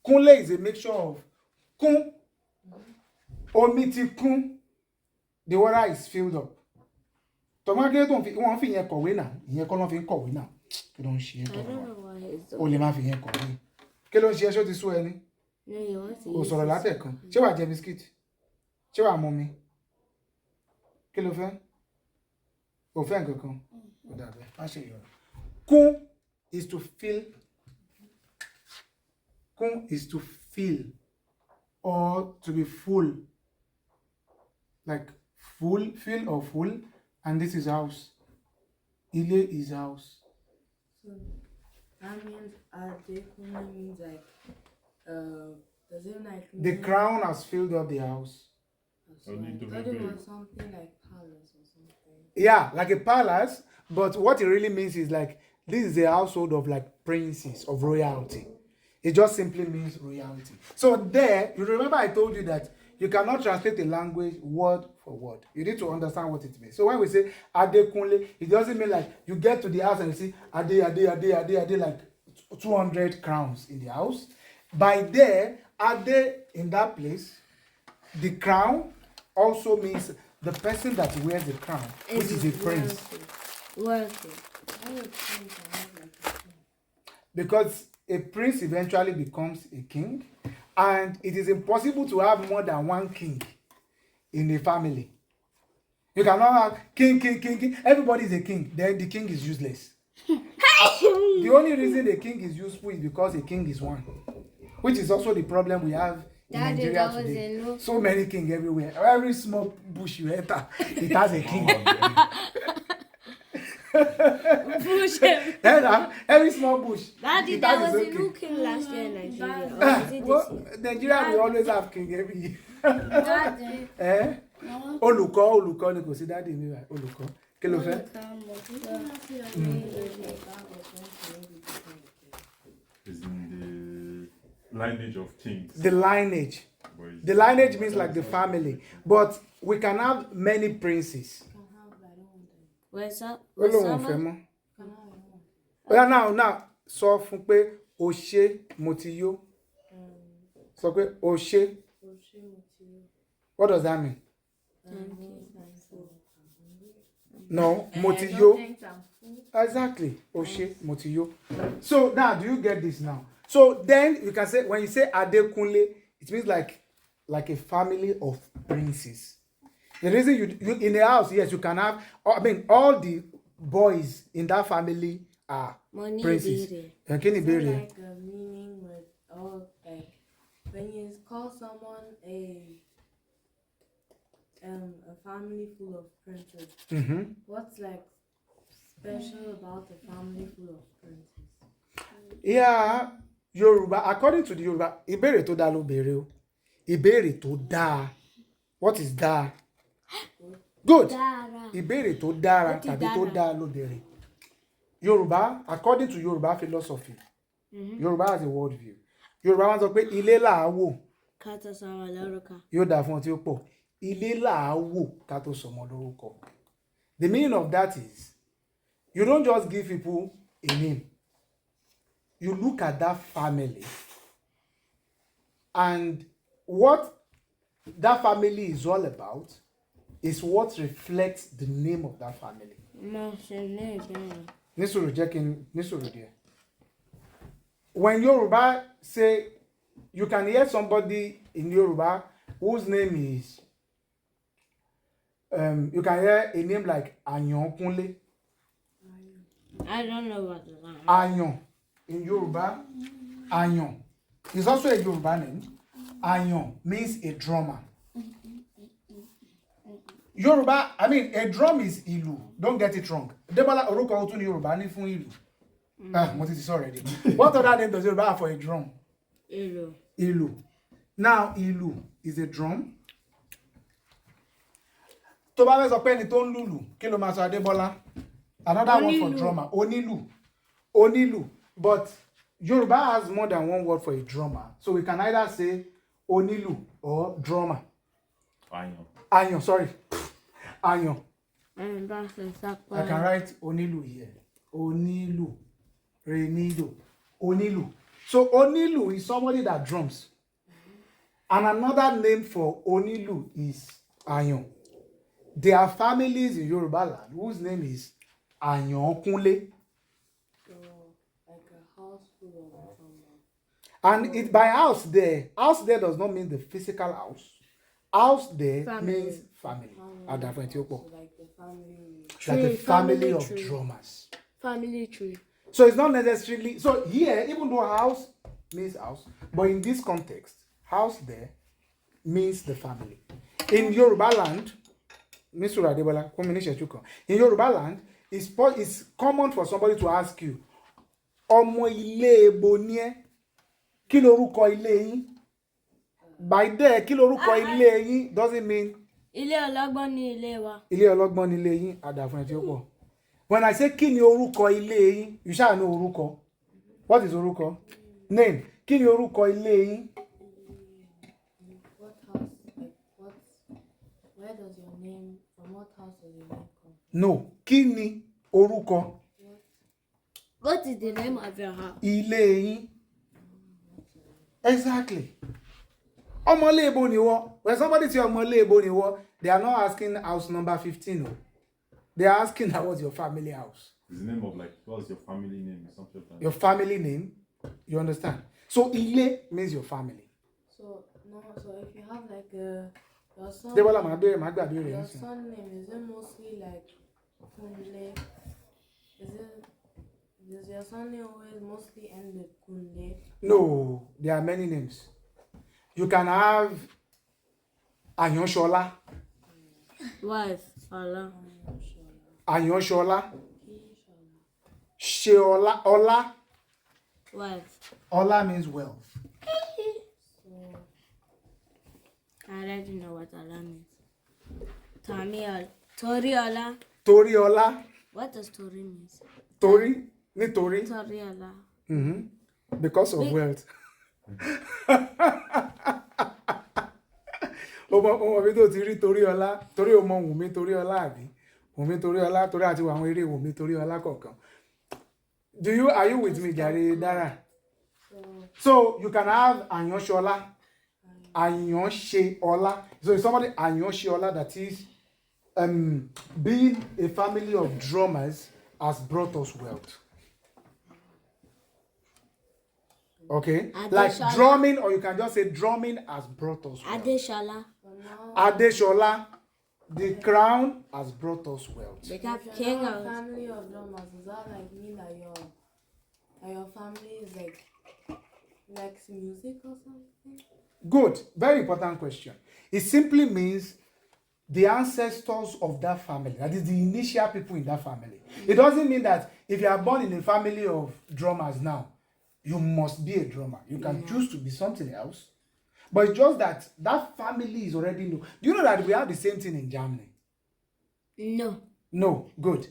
Kunle is a mixture of kun, omi ti kun, the water is filled up. Tọ́mọ́dé tó wọ́n fi yẹn kọ̀wé náà, ìyẹn kọ́ ló fi ń kọ̀wé náà. Kí ló ń ṣe é tọ́? I don't know why it's O lè má fi yẹn kọ̀wé. Kí ló ń ṣe é ṣó ti sú ẹni? No, you want to O sọ̀rọ̀ látẹ̀kan. Ṣé wàá jẹ bisikíìtì? Ṣé wàá mu mi? Kí ló fẹ́? O fẹ́ nǹkan kan? Ó dàbẹ̀, má ṣe yọ̀rọ̀. Kun is to fill. Kun is to fill or to be full. Like full, fill or full. And this is house. Ile is house. So that means Adekunle means like does it like The crown has filled up the house. So I thought it was something like palace or something. Yeah, like a palace, but what it really means is like this is a household of like princes of royalty. It just simply means royalty. So there, you remember I told you that you cannot translate a language word for word. You need to understand what it means. So when we say Adekunle, it doesn't mean like you get to the house and you see Ade, like 200 crowns in the house. By there, Ade in that place, the crown also means the person that wears the crown, which is a prince. Wealthy. Because a prince eventually becomes a king, and it is impossible to have more than one king in a family. You cannot have king. Everybody is a king. Then the king is useless. The only reason the king is useful is because a king is one, which is also the problem we have in Nigeria today. So many kings everywhere. Every small bush you enter, it has a king. Every small bush. Daddy, it there has was its a own new king. king last year in Nigeria. Or is it Well, this year? Nigeria we always have king every year. Daddy. Olùkọ́ ni kò sí dáàdi mi wá olùkọ́ kí ló fẹ́. Is in the lineage of kings. The lineage. But The lineage means like the family, but we can have many princes. Where's up? Ó lóun ò fẹ́ mọ́. Oya now sọ fún pé o ṣé mo ti yó. Sọ pé o ṣé. What does that mean? No, mo ti yó. Exactly. O ṣé mo ti yó. So now do you get this now? So then you can say when you say Adekunle, it means like a family of princes. The reason you in the house, yes, you can have. I mean, all the boys in that family are Money princes. Ibere. Kí ni Is ìbéèrè? there like a meaning with all like when you call someone a family full of princes? Mm-hmm. What's like special about a family full of princes? Yeah, Yoruba, according to the Yoruba, ìbéèrè tó dáa ló béèrè o. Ìbéèrè tó dáa. What is dáa? Good. Ìbéèrè tó dára tàbí tó dáa ló béèrè. Yoruba, according to Yoruba philosophy, Yoruba has a world view. Yoruba máa ń sọ pé ilé là á wò Ká tó sọmọ lórúkọ. yóò dáa fún ọ tí ó pọ̀. Ilé là á wò ká tó sọmọ lórúkọ. The meaning of that is, you don't just give people a name. You look at that family and what that family is all about is what reflects the name of that family. Mo ṣe ní ìbéèrè. Nísòrò jẹ́ kí n nísòrò díẹ̀. When Yoruba say, you can hear somebody in Yoruba whose name is, you can hear a name like Ayankunle. I don't know what the line. Ayan in Yoruba, Ayan is also a Yoruba name. Ayan means a drummer. Yoruba, I mean, a drum is ìlù. Don't get it wrong. Debola orúkọ ọ̀tún ní Yoruba ní fún ìlù. Mo ti sọ already. What other name does Yoruba have for a drum? Èlò. Ìlù. Now, ìlù is a drum. Tó bá fẹ́ sọ pé ẹni tó ń lùlù, kí ló máa sọ Adébọ́lá? Another word for drummer. Onílù. Onílù. But Yoruba has more than one word for a drummer. So we can either say onílù or drummer. Fine. Ayan, sorry. Ayan. And that's a I can write onílù here. Onílù. Renido. Onílù. So onílù is somebody that drums. And another name for onílù is Ayan. There are families in Yoruba land whose name is Ayankunle. So like a house full of And it by house there does not mean the physical house. House there means family. so like the family. Like a family of tree. drummers. Family tree. So it's not necessarily, so here, even though house means house, but in this context, house there means the family. In Yoruba land, in Yoruba land, it's common for somebody to ask you, ọmọ ilé ebo ni ẹ́, kí lorúkọ ilé yín? By there, kí lorúkọ ilé yín doesn't mean Ilé ọlọ́gbọ́n ní ilé wa. ilé ọlọ́gbọ́n ni ilé yín, àdàfún ẹ̀ tí ó pọ̀. When I say kí ni orúkọ ilé yín, you shall know orúkọ. What is orúkọ? Name. Kí ni orúkọ ilé yín? What house? Like what? Where does your name? From what house does your name come? No. Kí ni orúkọ What is the name of your house? ilé yín? Exactly. Ọmọlé ebo ni wọ́. When somebody say ọmọlé ebo ni wọ́, they are not asking house number 15. No. They are asking what's your family house. It's the name of like, what's your family name or something like that? Your family name. You understand? So Ile means your family. So if you have like your son, Debola, my baby, your son name, is it mostly like Kunle? Does your son name always mostly end with Kunle? No, there are many names. You can have Anyonshola, Wife. Allah. Anyonshola, Sheola, Ola. Wife. Ola means wealth. So I already know what Allah means. Tori Allah. Tori Ola, What does Tori mean? Tori, Nitori. Tori Allah. Because of wealth. Ọmọ mi tó ti rí torí ọlá torí ọmọ Wùnmí torí ọlá àbí Wùnmí torí ọlá torí àti àwọn eré Wùnmí torí ọlá kọ̀ọ̀kan. Are you with me, Jare Dara? So you can have Anyonshola, Anyonsheola. So if somebody Anyonsheola, that is being a family of drummers has brought us wealth. Okay, like Adeshola. drumming, or you can just say drumming has brought us wealth. Adeshala. Adeshola, the crown has brought us wealth. They have if king you're not a of. family of drummers, does that like mean that your family is like likes music or something? Good, very important question. It simply means the ancestors of that family, that is the initial people in that family. It doesn't mean that if you are born in a family of drummers now, you must be a drummer. You can choose to be something else. But it's just that that family is already known. Do you know that we have the same thing in Germany? No. No, good.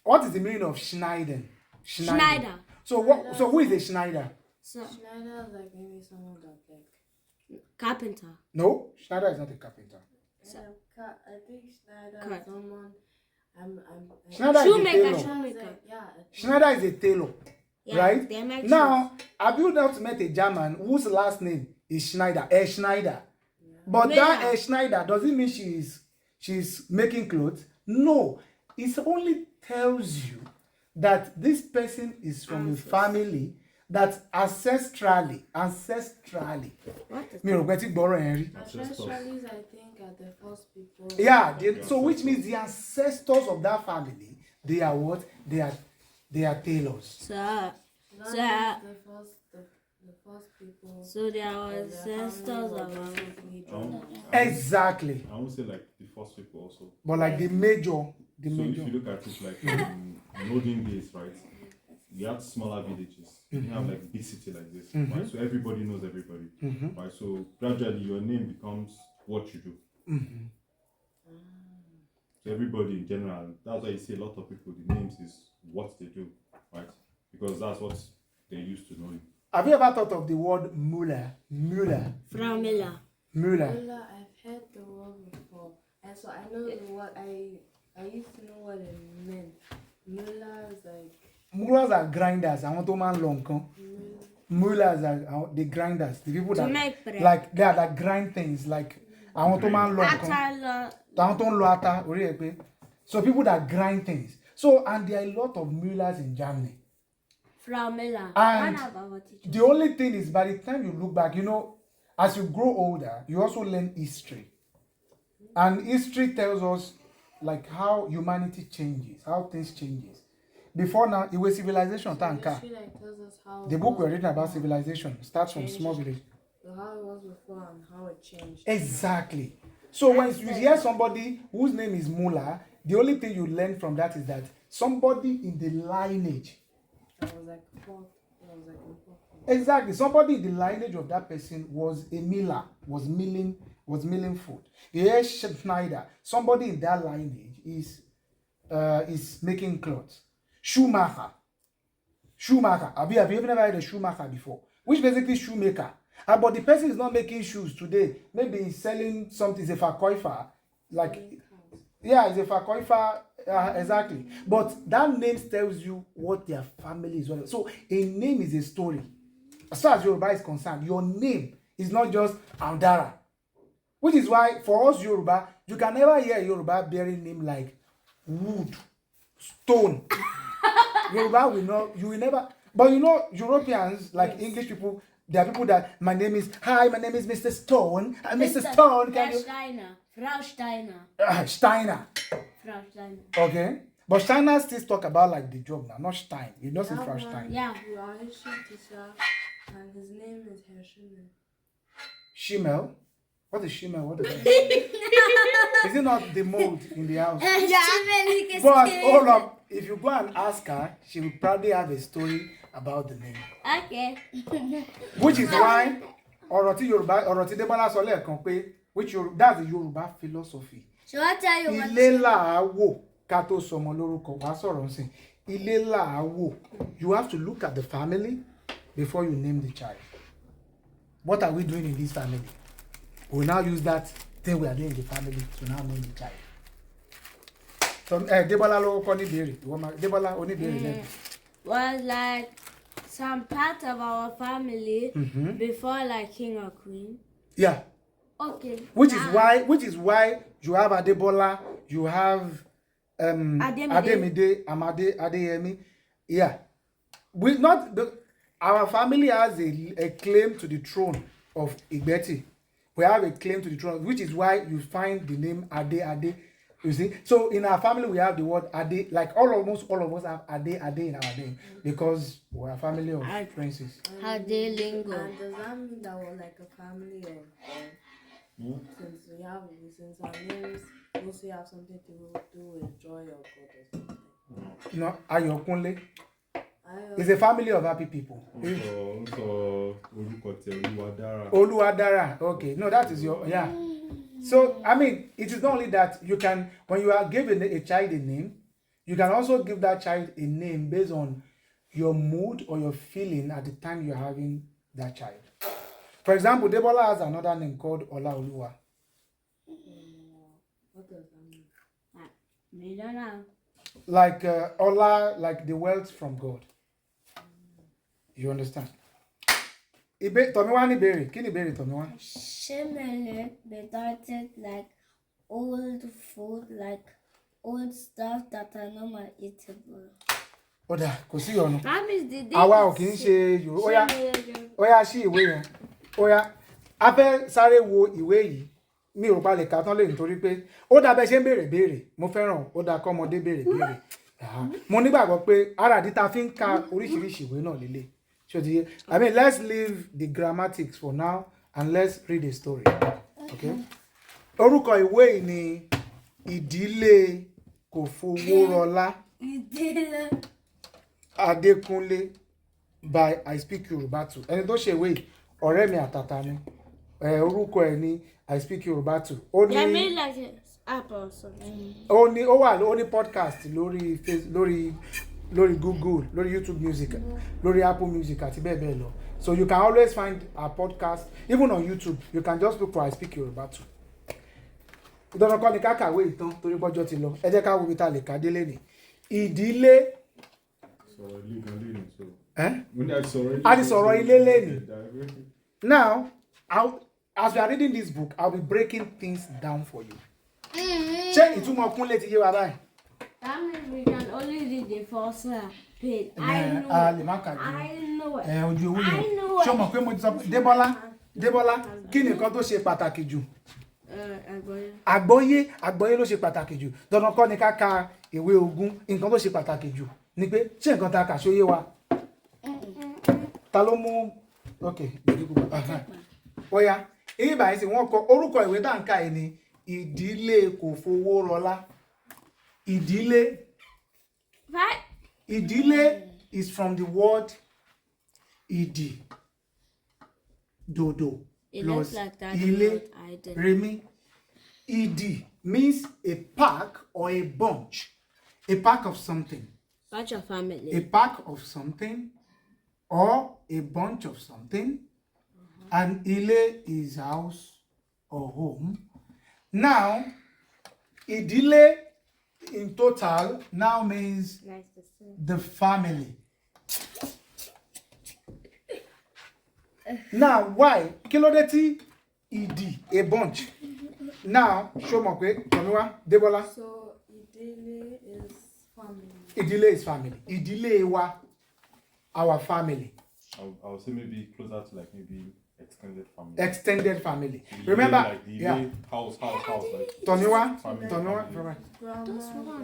What is the meaning of Schneiden? Schneider. So what? So who is a Schneider? So, Schneider is like maybe someone that like. carpenter. No, Schneider is not a carpenter. I think Schneider Correct. is someone. Schneider is a Shoemaker. tailor. Shoemaker. Yeah. Schneider is a tailor, Yeah, right? they make Now, have you not met a German whose last name is Schneider? Schneider. But that Miller. Schneider doesn't mean she's making clothes. No, it only tells you that this person is from a family that ancestrally. What is Mi ò rò pé tí gbọ́rọ̀ yẹn rí. Ancestralies, I think, are the first people. Yeah, so which means the ancestors of that family, they are what? They are tailors. So, That so, means the first people. so they are of their ancestors family were of our. basically drummers. Exactly. I won't say like the first people also. But like the major. So if you look at it like in olden days, right? We had smaller villages. We didn't have like big city like this, right? So everybody knows everybody, right? So gradually your name becomes what you do. So everybody in general, that's why you see a lot of people, the names is what they do, right? Because that's what they used to know you. Have you ever thought of the word Müller? Frau Miller. Müller. Muller, I've heard the word before, and so I know what I used to know what it meant. Muller is like Mullers are grinders. Àwọn tó máa ń lọ nǹkan. Mullers are the grinders. The people To that make bread. like they are like grind things. Like àwọn tó máa ń lọ nǹkan. Atala. Àwọn tó ń lọ ata orí ẹ̀ pé. So people that grind things. So and there are a lot of Mullers in Germany. Frau Miller. And One of our teachers. the only thing is by the time you look back, you know, as you grow older, you also learn history. And history tells us like how humanity changes, how things changes. Before now, it was civilization. Tanka. history like tells us how The it book was we're reading about before, civilization starts from small village. so how it was before and how it changed. Exactly. So when you hear somebody whose name is Muller, the only thing you learn from that is that somebody in the lineage. That was like important. Exactly. Somebody in the lineage of that person was a miller, was milling food. Here Schneider, somebody in that lineage is making clothes. Shoemaker. Have you ever heard of shoemaker before? Which basically shoemaker. But the person is not making shoes today. Maybe he's selling something. He's a verkäufer. Like, yeah, he's a verkäufer. Exactly. But that name tells you what their family is. So a name is a story. As far as Yoruba is concerned, your name is not just Andara. Which is why for us Yoruba, you can never hear a Yoruba bearing name like wood, stone. Yoruba will not, you will never, But you know, Europeans, like English people, there are people that my name is Mr. Stone. Mr. Stone, can you? Frau Steiner. Steiner. Frau Steiner. Okay. But Steiner still talk about like the job now, not Stein. You know, say That Frau one, Stein. Yeah. you are a history teacher, and his name is Hershime. Shimmel. What is Shimmel? What is that? Is it not the mold in the house? But hold up, if you go and ask her, she will probably have a story about the name. Okay. Which is why ọ̀rọ̀ tí Débọ́lá sọ lẹ́ẹ̀kan pé that's the Yoruba philosophy. Shall I tell you what? Ilé là á wò ká tó sọmọ lórúkọ wá sọ̀rọ̀ ń sìn. Ilé là á wò. You have to look at the family before you name the child. What are we doing in this family? We'll now use that thing we are doing in the family to now name the child. So, Débọ́lá ló kọ́ ní ìbéèrè. Débọ́lá oníbéèrè lẹ́nu. Was like some part of our family before like king or queen. Yeah. Okay. Which is why you have Adebola, you have Ademide, Amade, Adeyemi. Yeah. Our family has a claim to the throne of Igbeti. We have a claim to the throne, which is why you find the name Ade. You see? So in our family we have the word Ade, like almost all of us have Ade in our name because we're a family of princes. Ade lingo. And does that mean that we're like a family of since our names mostly have something to do with joy or God or something? No, Ayokunle is a family of happy people. Also, Oluwadara. Okay, no, that is your So I mean, it is not only that you can, when you are giving a child a name, you can also give that child a name based on your mood or your feeling at the time you're having that child. For example, Debola has another name called Olaoluwa. What does that mean? We don't know. Like Ola, like the wealth from God. You understand? Tomiwa ni bere. Kini bere Tomiwa? Shimele bedeutet like old food, like old stuff that are not more eatable. Oda, kò sí ọ̀nà. That means the day. Àwa ò kì í ṣe Yorùbá. Óyá ṣí ìwé yẹn. Óyá, a fẹ́ sáré wo ìwé yìí. Mi ò pa lè kà tán lè nítorí pé ó dà bẹ́ ṣe ń béèrè. Mo fẹ́ràn ó dà kọ́ ọmọdé béèrè. Mo nígbàgbọ́ pé àràdí ta fi ń ka oríṣiríṣi ìwé náà lélẹ̀. I mean, let's leave the grammatics for now and let's read a story. Okay? Orúkọ ìwé yìí ni Idile Kofowora Adekunle by I Speak Yoruba Too. Ẹni tó ṣe ìwé yìí, ọ̀rẹ́ mi àtàtà ni. Orúkọ ẹ̀ ni I Speak Yoruba Too. Yeah, maybe like an app or something. Ó ní podcast lórí Google, lórí YouTube Music, lórí Apple Music àti bẹ́ẹ̀ bẹ́ẹ̀ lọ. So you can always find our podcast, even on YouTube. You can just look for I Speak Yoruba Too. Ìdọ̀nà kan ní ká kàwé ìtàn torí bọ́jọ́ ti lọ. Ẹ jẹ́ ká wo ibi tá a lè ká délé ni. Ìdílé. A ti sọ̀rọ̀ ilé lẹ́nu. Now, as we are reading this book, I'll be breaking things down for you. Ṣé ìtumọ̀ Kúnlé ti yé wa báyìí? That means we can only read the first page. I know. I know it. Ojú owó yẹn. Ṣé o mọ̀ pé mo ti sọ Débọ́lá kí ni nǹkan tó ṣe pàtàkì jù? Àgbọ́yé ló ṣe pàtàkì jù. Dandan kọ́ ni ká ka ìwé ogún. Nǹkan tó ṣe pàtàkì jù ni pé ṣé nǹkan tá a kà ṣó yé wa? Ta ló mú Óyá, èyí báyìí sì wọ́n kọ orúkọ ìwé tá à ń kà yìí ni Ìdílé Kofowora. Idile. Right? Idile is from the word idi, dodo, It plus looks like that. ile, I did. remi. Idi means a pack or a bunch. A pack of something. Bunch of family. A pack of something or a bunch of something. And ile is house or home. Now, Idile in total now means Nice to see. the family. Now, why? Kilodeti Idi, a bunch. Now, show me quick. Debola. So Idile is family. Idile is family. Idile wa. our family. I would say maybe closer to like maybe extended family. Extended family. The Remember, like the yeah. house, like Toniwa? family, Toniwa? family. From Grandma,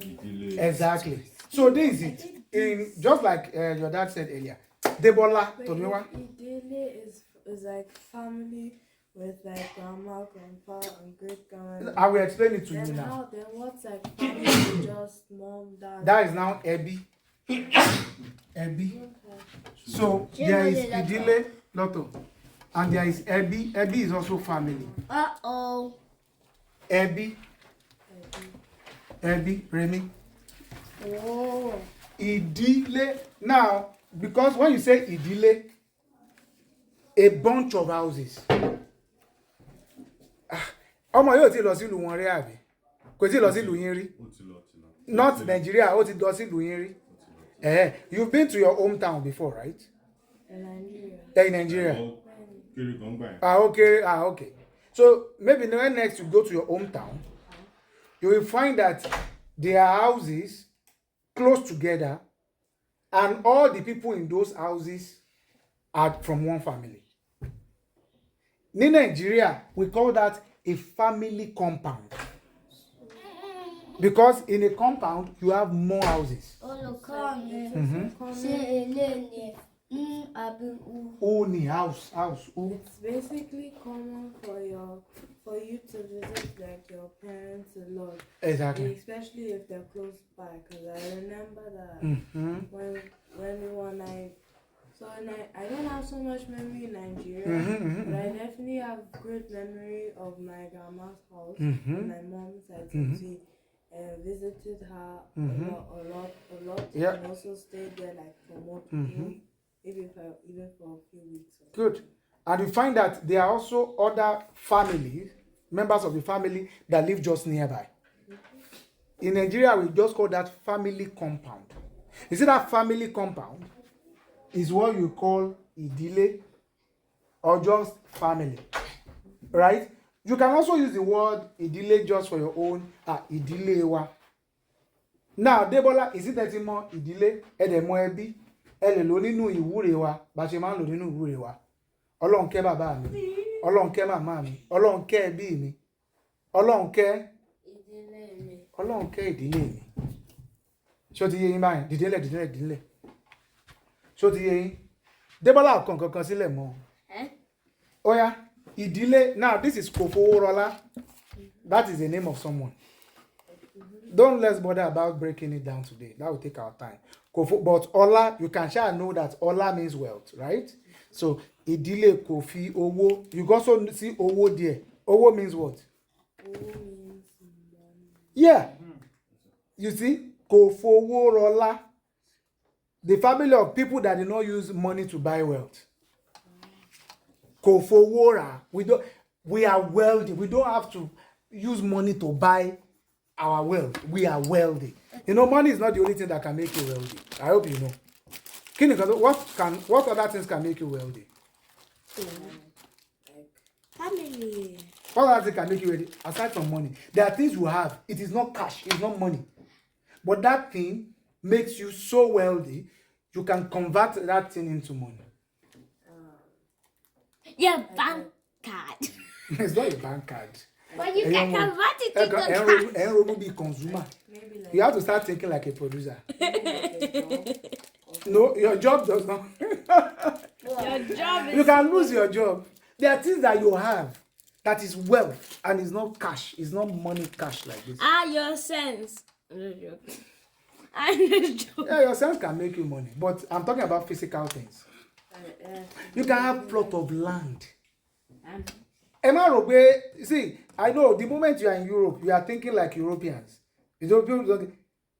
Idile. exactly. So this is it. In just like your dad said earlier, Debola, Toniwa. Idile is like family with like grandma, grandpa, and great grandma. I will explain it to you Then now. how? Then what's like family with just mom, dad? That is now Ebi. Ebi. So there is Idile, Lotto, and there is Ebi. Ebi is also family. Uh-oh. Ebi, Remy. Oh. Idile. Now, because when you say Idile, a bunch of houses. Ọmọ yóò ti lọ sílùú wọn rí àbí? Kò tí lọ sílùú yín rí? Ó ti lọ. Not Nigeria, ó ti lọ sílùú yín rí? You've been to your hometown before, right? In Nigeria. In Nigeria. Oh, Kiri Gongba. Okay. So maybe when next you go to your hometown, you will find that there are houses close together, and all the people in those houses are from one family. In Nigeria, we call that a family compound. Because in a compound, you have more houses. Olùkọ́ mi ṣe eléyìí àbí u. Only house. It's basically common for you to visit like your parents a lot. Exactly. Especially if they're close by, because I remember that when I don't have so much memory in Nigeria, but I definitely have great memory of my grandma's house and my mom's side. She visited her a lot, Yeah. and also stayed there like for multiple, even for a few weeks. Good. And you find that there are also other families, members of the family that live just nearby. In Nigeria, we just call that family compound. You see that family compound is what you call Idile or just family, right? You can also use the word Idile just for your own, Idile wa. Now, Debola, is it that more Idile, Edemo Ebi, Elelo nínú ìwúre wa, bá ṣe máa ń lò nínú ìwúre wa. Ọlọ́run kẹ́ bàbá mi, Ọlọ́run kẹ́ màmá mi, Ọlọ́run kẹ́ ẹbí mi, Ọlọ́run kẹ́ ìdílé mi. Ṣó ti yé yín báyìí? Dìdílẹ̀. Ṣó ti yé yín? Débọ́lá kan kankan sílẹ̀ mọ́. Oya, ìdílé. Now this is Kofowora. That is the name of someone. Don't let's bother about breaking it down today. That will take our time. But Ola, you can shall know that Ola means wealth, right? So Idile Kofi Owo. You also see Owo there. Owo means what? Owo means money. Yeah. You see, Kofowora. The family of people that do not use money to buy wealth. Kofowora. We are wealthy. We don't have to use money to buy our wealth. We are wealthy. You know, money is not the only thing that can make you wealthy. I hope you know. What other things can make you wealthy? Family. What other things can make you wealthy aside from money? There are things you have. It is not cash. It's not money. But that thing makes you so wealthy, you can convert that thing into money. Your bank card. It's not a bank card. But you can convert it into cash. And be consumer. Maybe like You have to start thinking like a producer. a job. No, your job does not. Your job is. You can lose your job. There are things that you have that is wealth and it's not cash. It's not money cash like this. Your sense. I'm just joking. I'm just joking. Yeah, your sense can make you money, but I'm talking about physical things. You can have plot of land. Emma Robe, see, I know the moment you are in Europe, you are thinking like Europeans.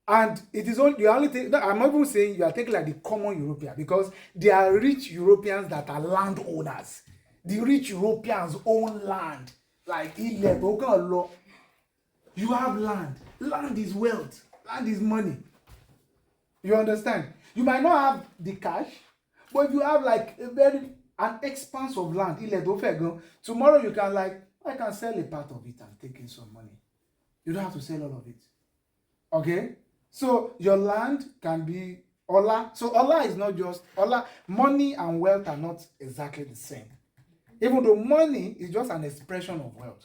And it is only you are only thinking. I'm not even saying you are thinking like the common European, because there are rich Europeans that are landowners. The rich Europeans own land, like Idile. You have land. Land is wealth. Land is money. You understand? You might not have the cash, but if you have like an expanse of land, tomorrow you can I can sell a part of it and take in some money. You don't have to sell all of it. Okay? So your land can be Ola. So Ola is not just Ola. Money and wealth are not exactly the same. Even though money is just an expression of wealth.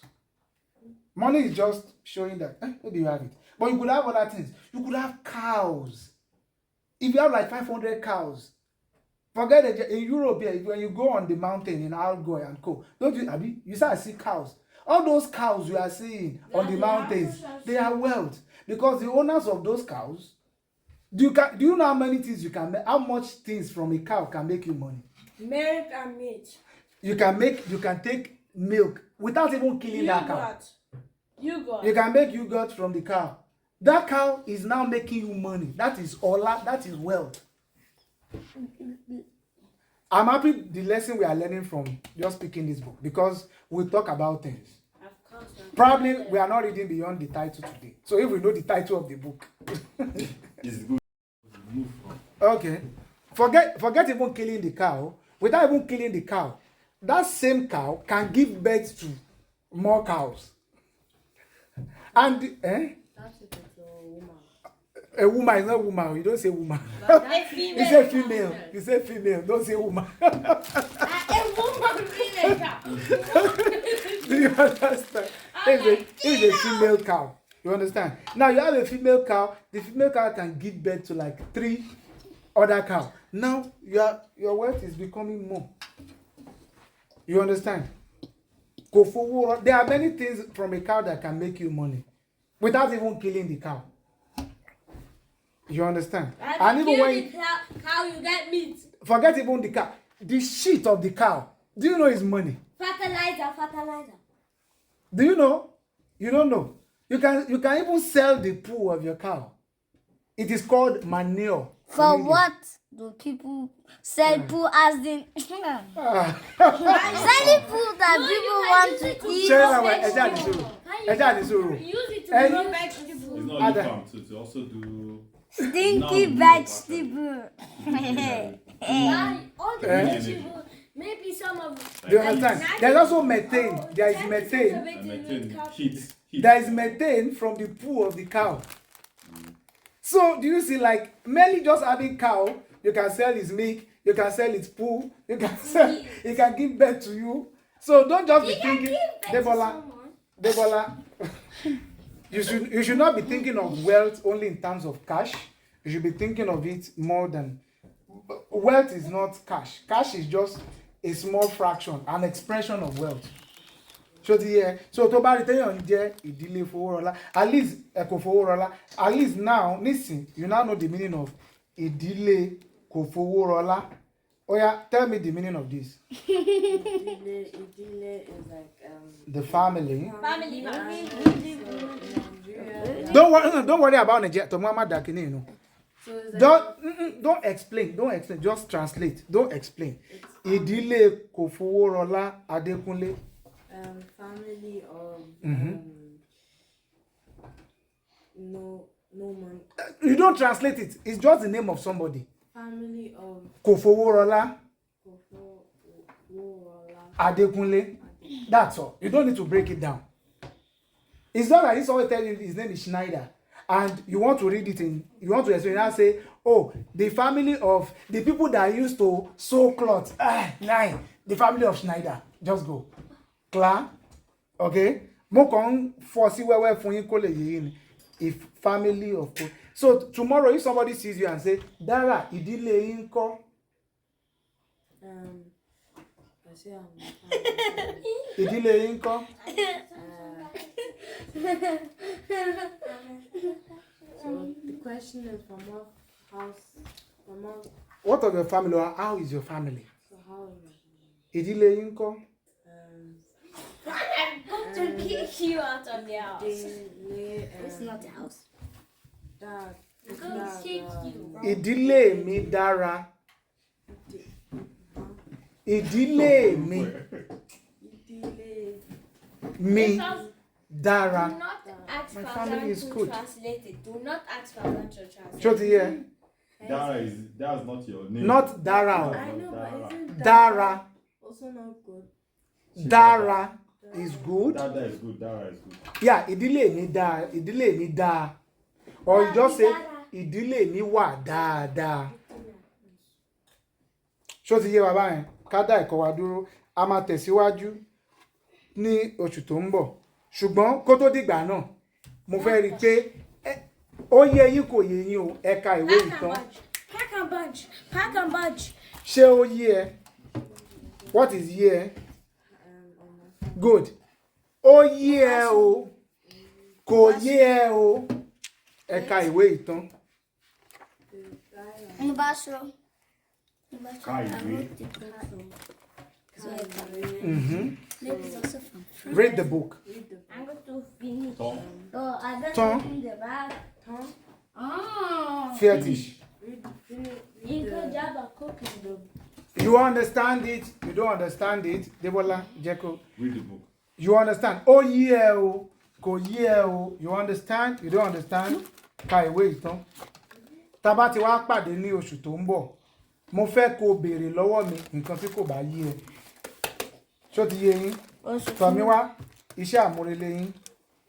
Money is just showing that maybe you have it. But you could have other things. You could have cows. If you have like 500 cows, forget it. In Europe, here, when you go on the mountain in Algoy and Co, don't you? Abi, you start to see cows. All those cows you are seeing on the mountains, they are wealth because the owners of those cows. Do you know how many things you can make? How much things from a cow can make you money? Milk and meat. You can take milk without even killing that cow. Yogurt. You can make yogurt from the cow. That cow is now making you money. That is Ola, that is wealth. I'm happy the lesson we are learning from just picking this book because we talk about things. Of course. Probably we are not reading beyond the title today. So if we know the title of the book. It's good. Move from. Okay. Forget even killing the cow. Without even killing the cow, that same cow can give birth to more cows. And That's if it's a woman. a woman is not woman. You don't say woman. You say female. You say female. Don't say woman. A woman being a cow. Do you understand? It's a female cow. You understand? Now you have a female cow. The female cow can give birth to like 3 other cows. Now your wealth is becoming more. You understand? Kofowora. There are many things from a cow that can make you money without even killing the cow. You understand? And even when the cow, you get meat. forget even the cow, the shit of the cow. Do you know is money? Fertilizer. Do you know? You don't know. You can even sell the poo of your cow. It is called manure. For what do people sell poo as in selling poo that people want to eat? Ẹja àdìsúrò. Use it to grow vegetables. It's not only farm too. To also do. Stinky vegetable. All the vegetables. Maybe some of. Do you understand? There's also methane. There is methane. And maintain heat. There is methane from the poo of the cow. So do you see, like merely just having cow, you can sell its milk, you can sell its poo, you can sell, it can give birth to you. So don't just be thinking, Debola, you should not be thinking of wealth only in terms of cash. You should be thinking of it more than wealth is not cash. Cash is just a small fraction, an expression of wealth. So tó bá rí téèyàn jẹ́ Idile Kofowora, at least Kofowora, at least now, listen, you now know the meaning of Idile Kofowora. Oh yeah, tell me the meaning of this. Idile is like The family. family. Don't worry about Nigeria. To Mama Dakini, you know. So it's like Don't explain. Just translate. Don't explain. Idile Kofowora Adekunle. family of no man. You don't translate it. It's just the name of somebody. Family of Kofowora Kofowora Adekunle. That's all. You don't need to break it down. It's not that he's always telling you his name is Schneider. And you want to read it you want to explain and say, oh, the family of the people that used to sew cloth. The family of Schneider. Just go. Clear? Okay? Mo kàn foresee where fún yín kó lè yé yín ni. If family of. So tomorrow if somebody sees you and say, Dara, ìdílé yín ńkọ́? I say I'm Ìdílé yín ńkọ́? so the question is from what house, from what, What of your family or how is your family? so how is it? Ìdílé yín ńkọ́? I'm going to kick you out of the house. It's It's not a house. Dad. It's I'm going to dad, kick you. Ìdílé mi dára. Ìdílé mi Idile. mi dára. Do not ask My for family them is to good. translate it. Do not ask for them to translate Ṣó ti yé? That's not your name. Not Dara. I know, but isn't Dara. also not good? Dara is good. Dada is good. Dara is good. Yeah, ìdílé mi dá. Ìdílé mi dá. Or you just say ìdílé mi wà dáadáa. Ṣó ti yé wa báyẹn? Ká dá ẹ̀kọ́ wa dúró. A máa tẹ̀síwájú ní oṣù tó ń bọ̀. Ṣùgbọ́n kó tó dìgbà náà, mo fẹ́ rí i pé ó yé yín kò yé yín o, ẹ ka ìwé ìtàn. Pack and bunch. Pack and bunch. Ṣé ó yé ẹ? What is yé ẹ? Good. Ó yé ẹ o, kò yé ẹ o, ẹ ka ìwé ìtàn. Mubasho. Ka ìwé. Maybe it's also from France. Read the book. I'm going to finish. Tán. Oh, I don't Tom. open the bag. Oh. Fetish. You good job of cooking. You understand it? You don't understand it? Debola, Jeko. Read the book. You understand? Ó yé ẹ o, kò yé ẹ o. You understand? You don't understand? Ka ìwé ìtàn. Tá bá ti wá pàdé ní oṣù tó ń bọ̀, mo fẹ́ kó béèrè lọ́wọ́ mi nǹkan tí kò bá yé ẹ. Ṣó ti yé yín? Tọ́míwá, iṣẹ́ àmúrelé yín,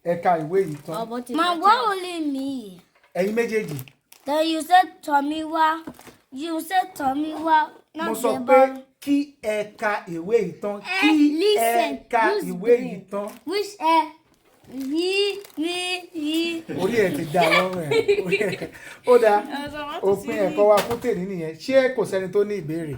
ẹ ka ìwé ìtàn. Mom, what will it mean? Ẹ̀yin méjèèjì. Then you said Tomiwa. You said Tomiwa. Mo Not sọ the pé ball. kí ẹ ka ìwé ìtàn. Kí ẹ Listen, ka use ìwé brain. ìtàn. Which he. Orí ẹ̀ ti dá lọ́rùn ẹ̀. Ó dáa. Òpin ẹ̀kọ́ wa fún tèmi nìyẹn. Ṣé kò sẹ́ni tó ní ìbéèrè?